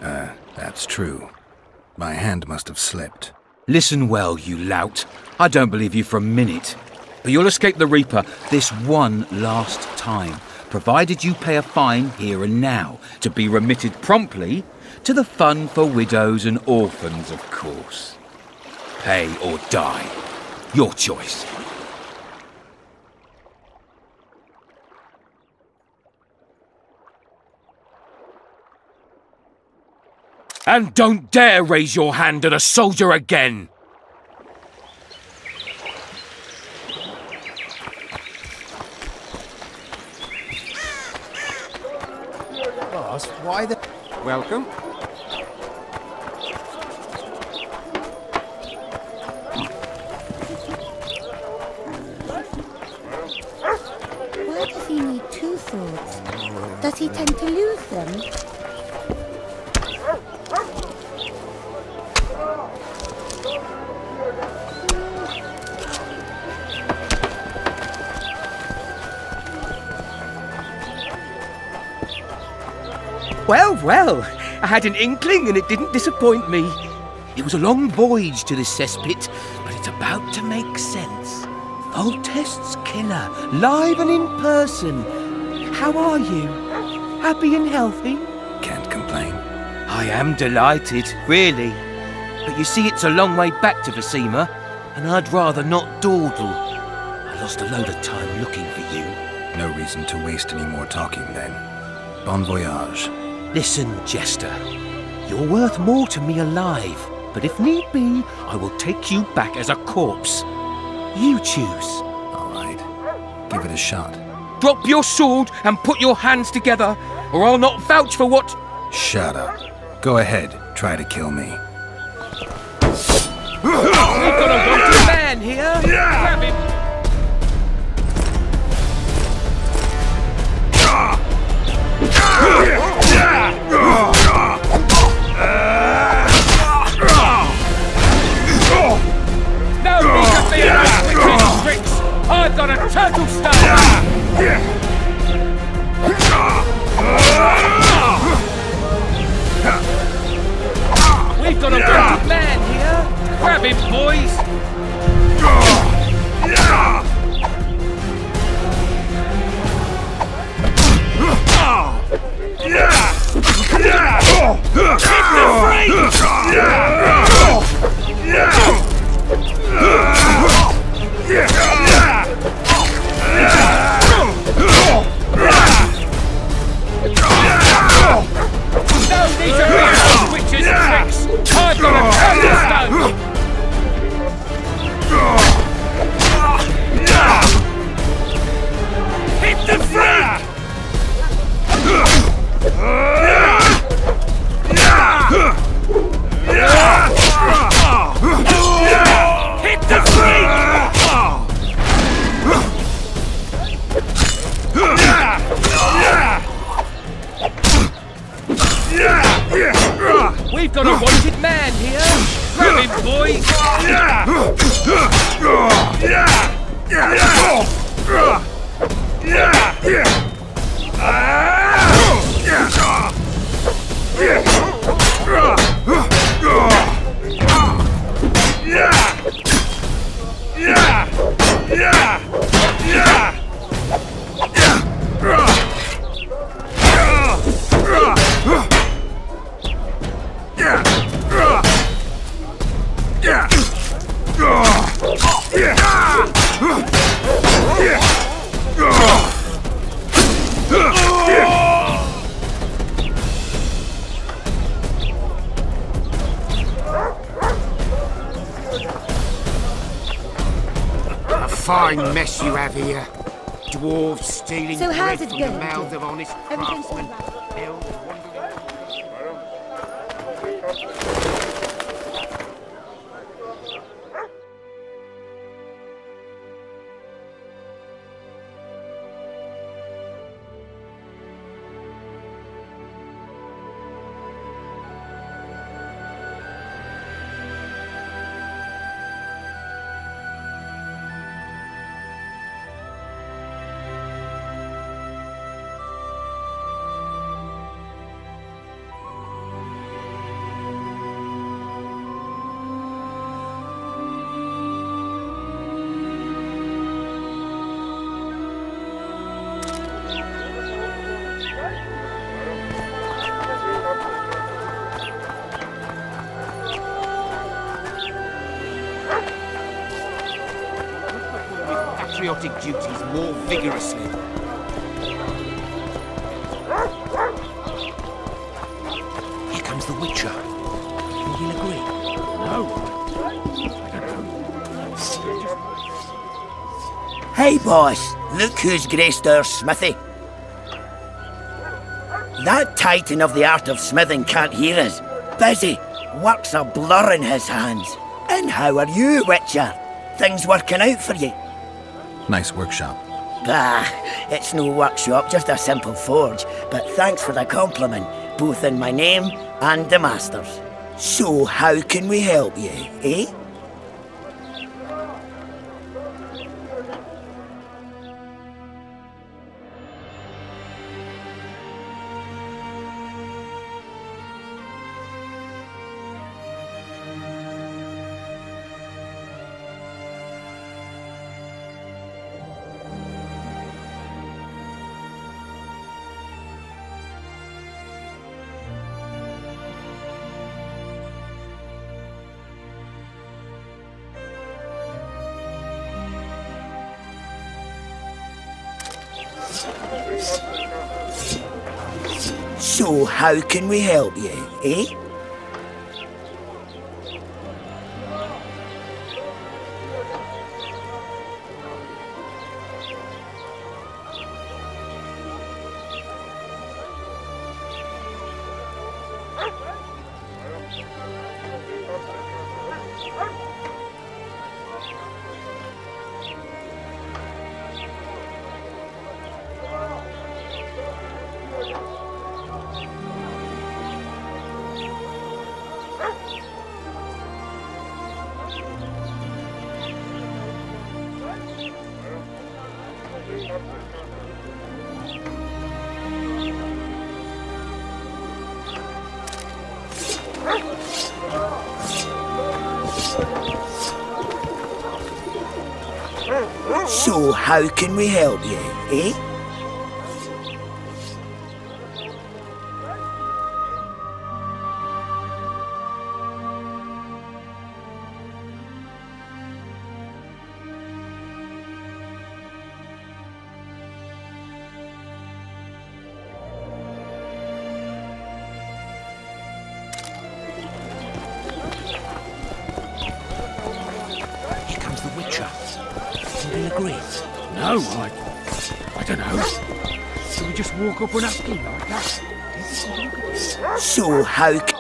that's true. My hand must have slipped. Listen well, you lout. I don't believe you for a minute. But you'll escape the Reaper this one last time, provided you pay a fine here and now, to be remitted promptly to the Fund for Widows and Orphans, of course. Pay or die. Your choice. And don't dare raise your hand at a soldier again! Boss, why the... Welcome. Why does he need two swords? Does he tend to lose them? Well, well, I had an inkling and it didn't disappoint me. It was a long voyage to this cesspit, but it's about to make sense. Voltest's killer, live and in person. How are you? Happy and healthy? Can't complain. I am delighted, really. But you see, it's a long way back to Vasima, and I'd rather not dawdle. I lost a load of time looking for you. No reason to waste any more talking, then. Bon voyage. Listen, Jester. You're worth more to me alive, but if need be, I will take you back as a corpse. You choose. All right. Give it a shot. Drop your sword and put your hands together, or I'll not vouch for what... Shut up. Go ahead. Try to kill me. We've got a wanted man here! Grab him! No need to be around with these tricks! I've got a turtle stone! We've got a wanted man here! Grab him, boys! No need to be around witches and tricks! I've got a turtle stone! Hit the freak! Hit the freak! We've got a wanted man here! Grab him, boys! A fine mess you have here. Dwarves stealing So how's bread it from the going, mouths Dick? of honest Everything's all craftsmen. right? Elves wandering... patriotic duties more vigorously. Here comes the Witcher. Think he'll agree? No. Hey, boss. Look who's graced our smithy. That titan of the art of smithing can't hear us. Busy. Work's a blur in his hands. And how are you, Witcher? Things working out for you? Nice workshop. Bah, it's no workshop, just a simple forge. But thanks for the compliment, both in my name and the master's. So how can we help you, eh? So how can we help you, eh? So how can we help you, eh? Here comes the Witcher. Think he'll agree? No, I don't know. Should we just walk up and ask him like that? So how c-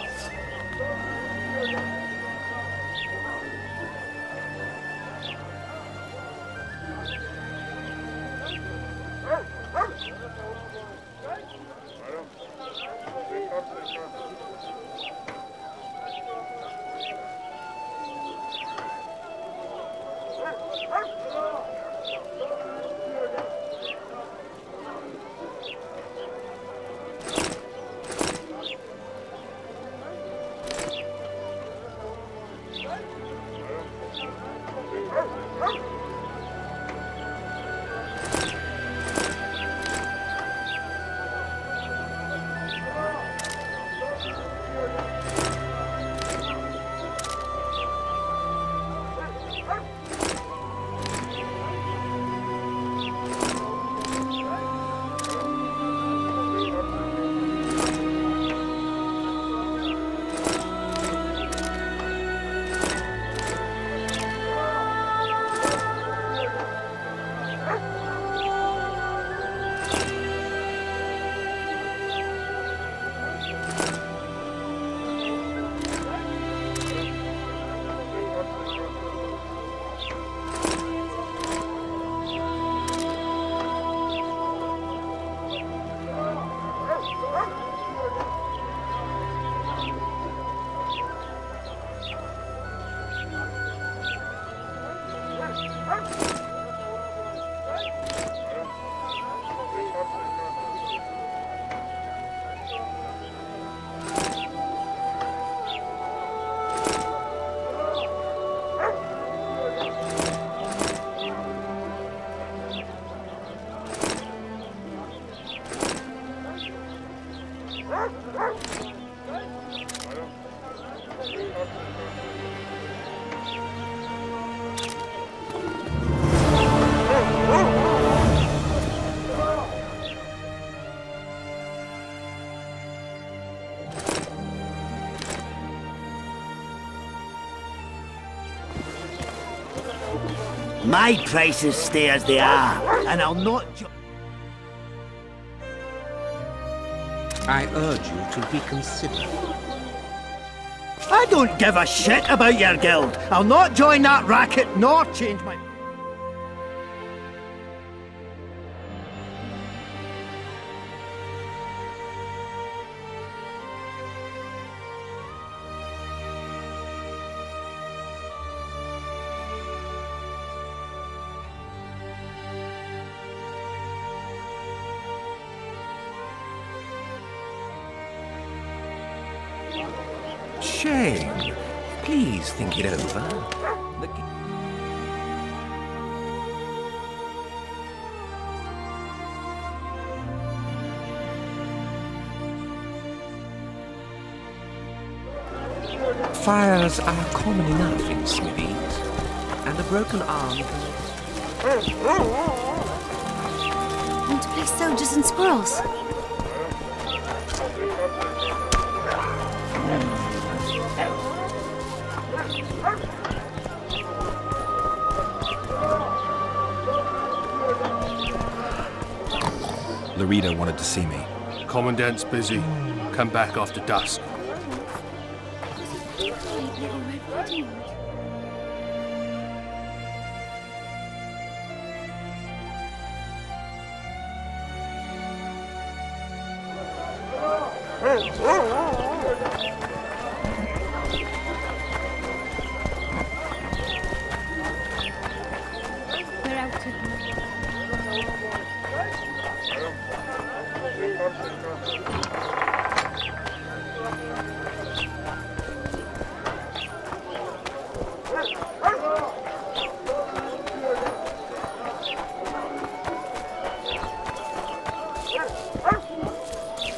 My prices stay as they are, and I'll not I urge you to reconsider. I don't give a shit about your guild. I'll not join that racket nor change my... Shame. Please think it over. Fires are common enough in smithies, and a broken arm Want to play soldiers and squirrels? Larita wanted to see me. Commandant's busy. Come back after dusk.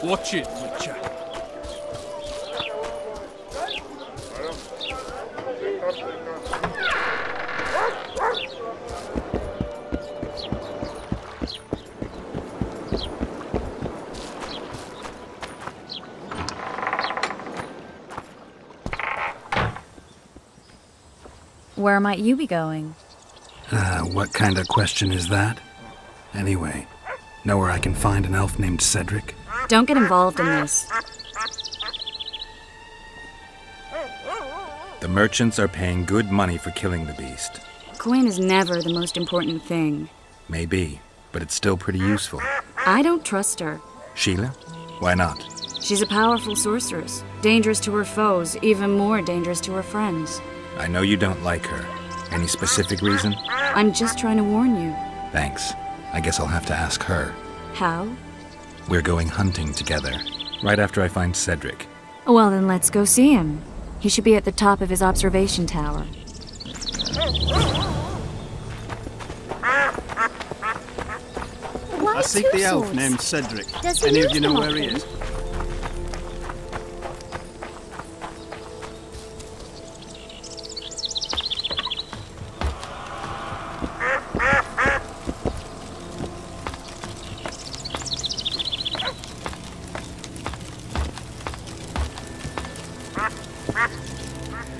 Watch it, Witcher. Where might you be going? What kind of question is that? Anyway, know where I can find an elf named Cedric? Don't get involved in this. The merchants are paying good money for killing the beast. Coin is never the most important thing. Maybe, but it's still pretty useful. I don't trust her. Sheila? Why not? She's a powerful sorceress. Dangerous to her foes, even more dangerous to her friends. I know you don't like her. Any specific reason? I'm just trying to warn you. Thanks. I guess I'll have to ask her. How? We're going hunting together, right after I find Cedric. Well, then let's go see him. He should be at the top of his observation tower. Why I seek two the elf swords? named Cedric. Does he Any of use you know them where he often? is?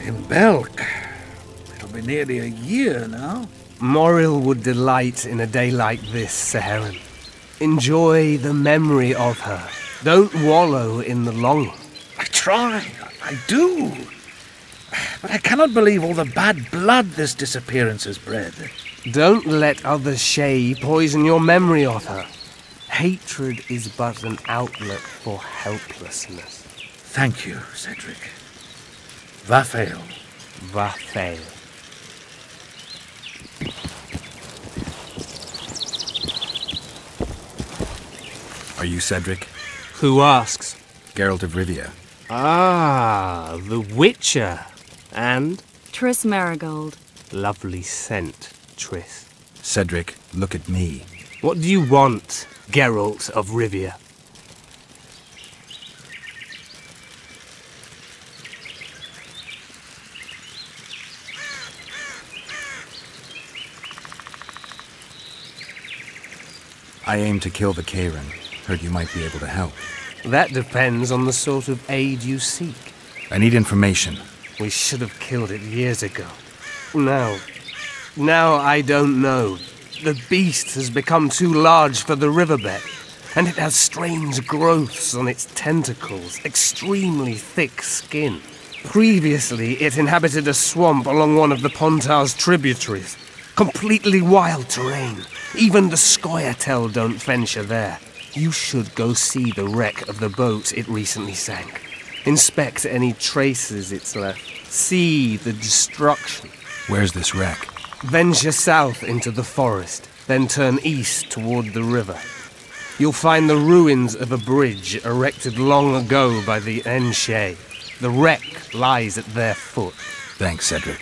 In Belk. It'll be nearly a year now. Moril would delight in a day like this, Sir Heron. Enjoy the memory of her. Don't wallow in the longing. I try. I do. But I cannot believe all the bad blood this disappearance has bred. Don't let other Shay poison your memory of her. Hatred is but an outlet for helplessness. Thank you, Cedric. Vafail. Vafail. Are you Cedric? Who asks? Geralt of Rivia. Ah, the Witcher. And? Triss Marigold. Lovely scent, Triss. Cedric, look at me. What do you want, Geralt of Rivia? I aim to kill the Karen. Heard you might be able to help. That depends on the sort of aid you seek. I need information. We should have killed it years ago. Now I don't know. The beast has become too large for the riverbed, and it has strange growths on its tentacles, extremely thick skin. Previously, it inhabited a swamp along one of the Pontar's tributaries. Completely wild terrain. Even the Scoia'tael don't venture there. You should go see the wreck of the boat it recently sank. Inspect any traces it's left. See the destruction. Where's this wreck? Venture south into the forest, then turn east toward the river. You'll find the ruins of a bridge erected long ago by the Enshe. The wreck lies at their foot. Thanks, Cedric.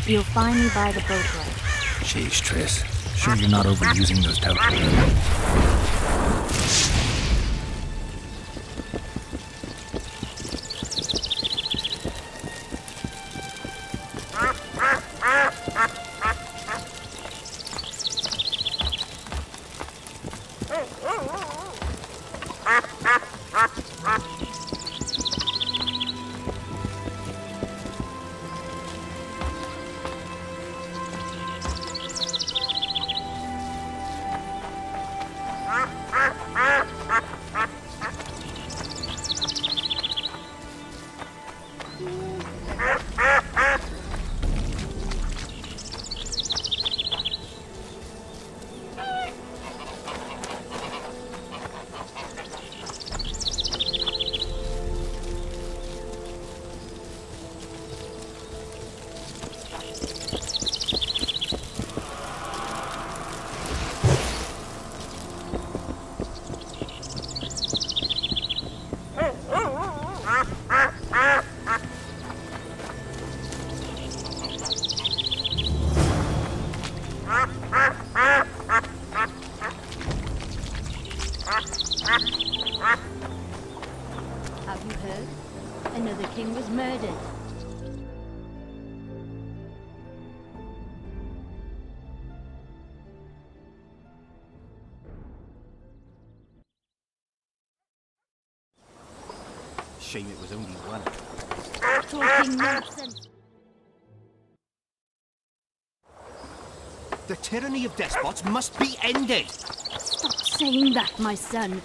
You'll find me by the boatway. Sheesh, Triss. Sure you're not overusing those teleporters? Have you heard? Another king was murdered. Shame it was only one. Talking nonsense. The tyranny of despots must be ended. Stop saying that, my son.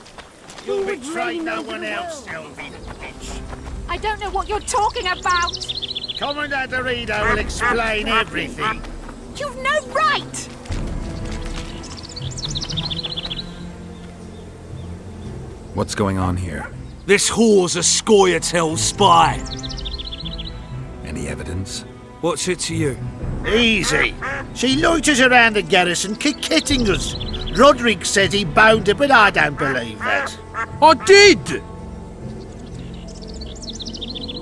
You'll Who would betray reign no over one the else, world? Sylvie bitch. I don't know what you're talking about. Commandant Dorito will explain everything. You've no right. What's going on here? This whore's a Scoia'tael spy. Any evidence? What's it to you? Easy. She loiters around the garrison kick-kitting us. Roderick said he bound her, but I don't believe that. I did!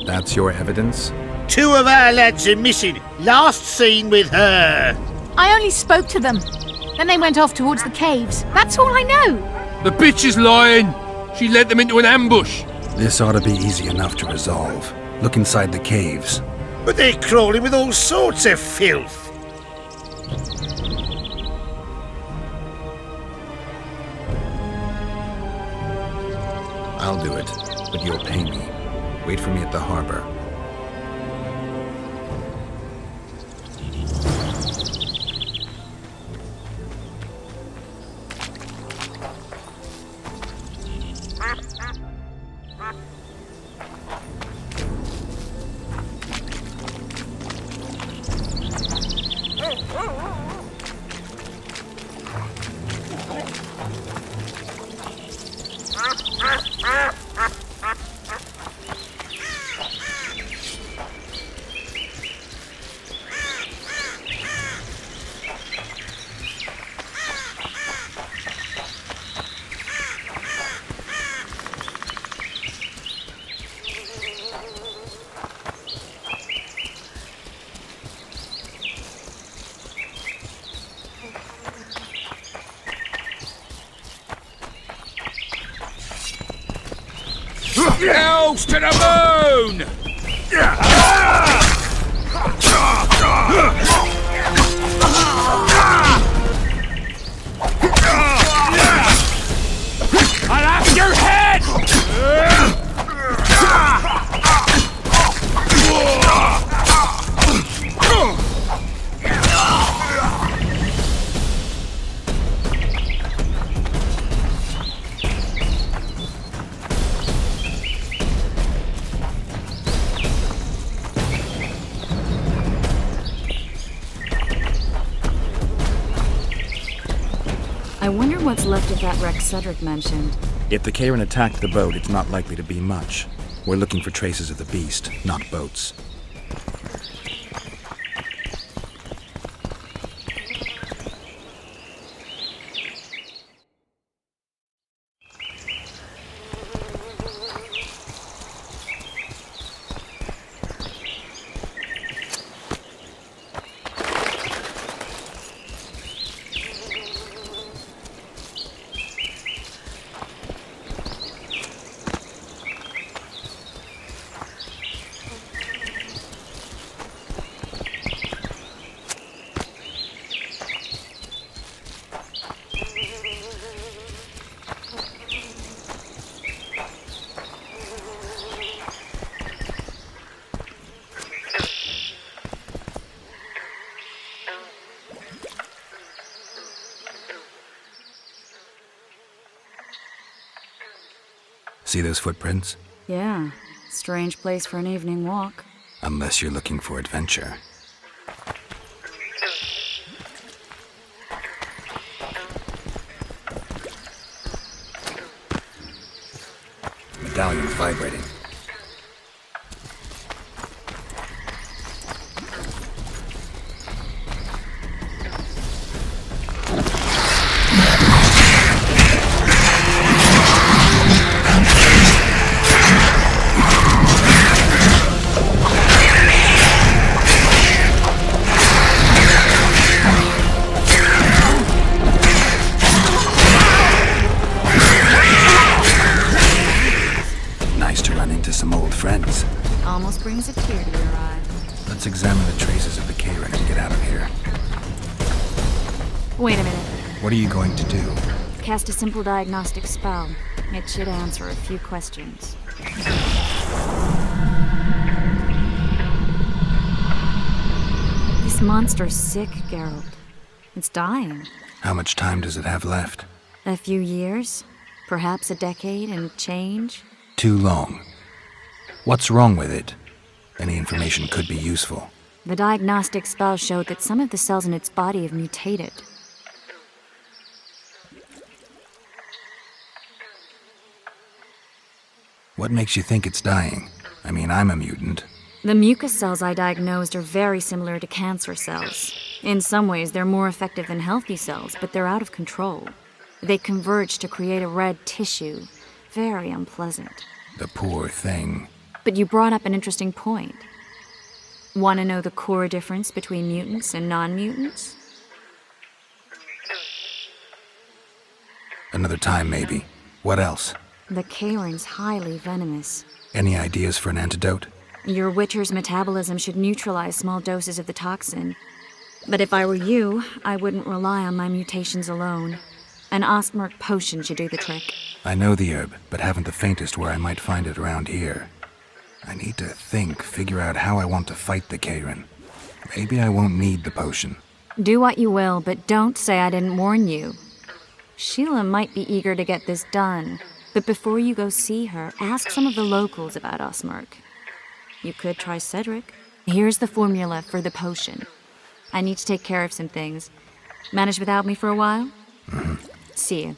That's your evidence? 2 of our lads are missing. Last seen with her. I only spoke to them. Then they went off towards the caves. That's all I know. The bitch is lying. She led them into an ambush. This ought to be easy enough to resolve. Look inside the caves. But they're crawling with all sorts of filth. I'll do it, but you'll pay me. Wait for me at the harbor. Elves to the moon! I'll have your head! I wonder what's left of that wreck Cedric mentioned. If the Karen attacked the boat, it's not likely to be much. We're looking for traces of the beast, not boats. See those footprints? Yeah, strange place for an evening walk. Unless you're looking for adventure. Medallion's vibrating. Almost brings a tear to your eye. Let's examine the traces of the Karen and get out of here. Wait a minute. What are you going to do? Cast a simple diagnostic spell. It should answer a few questions. This monster's sick, Geralt. It's dying. How much time does it have left? A few years? Perhaps a decade and change? Too long. What's wrong with it? Any information could be useful. The diagnostic spell showed that some of the cells in its body have mutated. What makes you think it's dying? I mean, I'm a mutant. The mucus cells I diagnosed are very similar to cancer cells. In some ways, they're more effective than healthy cells, but they're out of control. They converge to create a red tissue. Very unpleasant. The poor thing. But you brought up an interesting point. Want to know the core difference between mutants and non-mutants? Another time, maybe. What else? The Kayron's highly venomous. Any ideas for an antidote? Your Witcher's metabolism should neutralize small doses of the toxin. But if I were you, I wouldn't rely on my mutations alone. An Ostmark potion should do the trick. I know the herb, but haven't the faintest where I might find it around here. I need to figure out how I want to fight the Kayron. Maybe I won't need the potion. Do what you will, but don't say I didn't warn you. Sheila might be eager to get this done, but before you go see her, ask some of the locals about Ostmark. You could try Cedric. Here's the formula for the potion. I need to take care of some things. Manage without me for a while? See you.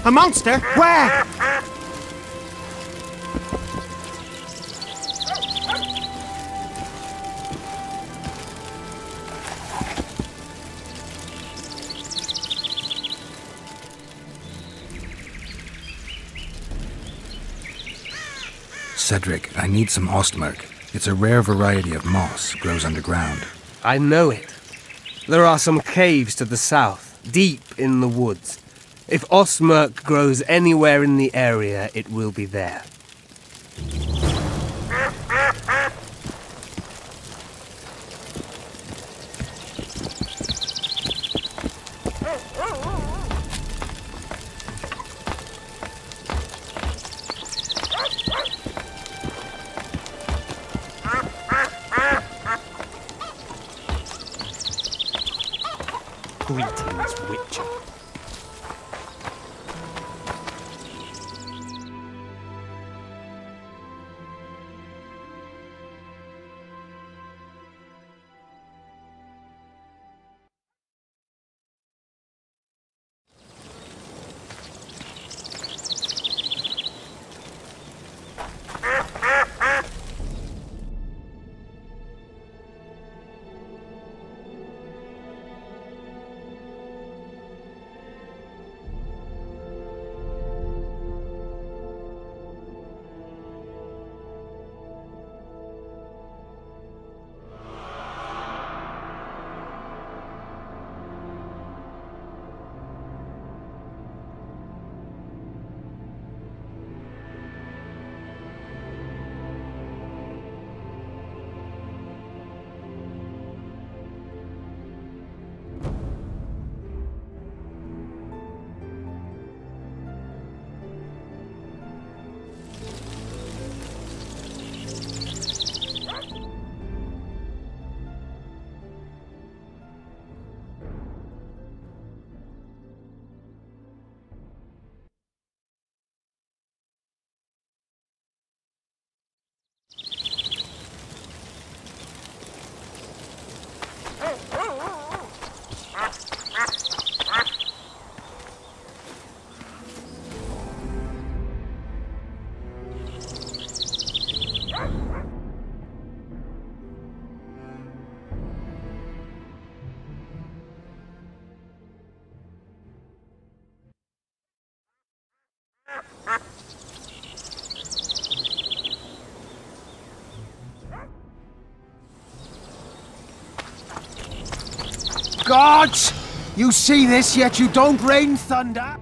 A monster? Where? Cedric, I need some ostmerk. It's a rare variety of moss, grows underground. I know it. There are some caves to the south, deep in the woods. If ostmerk grows anywhere in the area, it will be there. Greetings, Witcher. Gods! You see this, yet you don't rain thunder?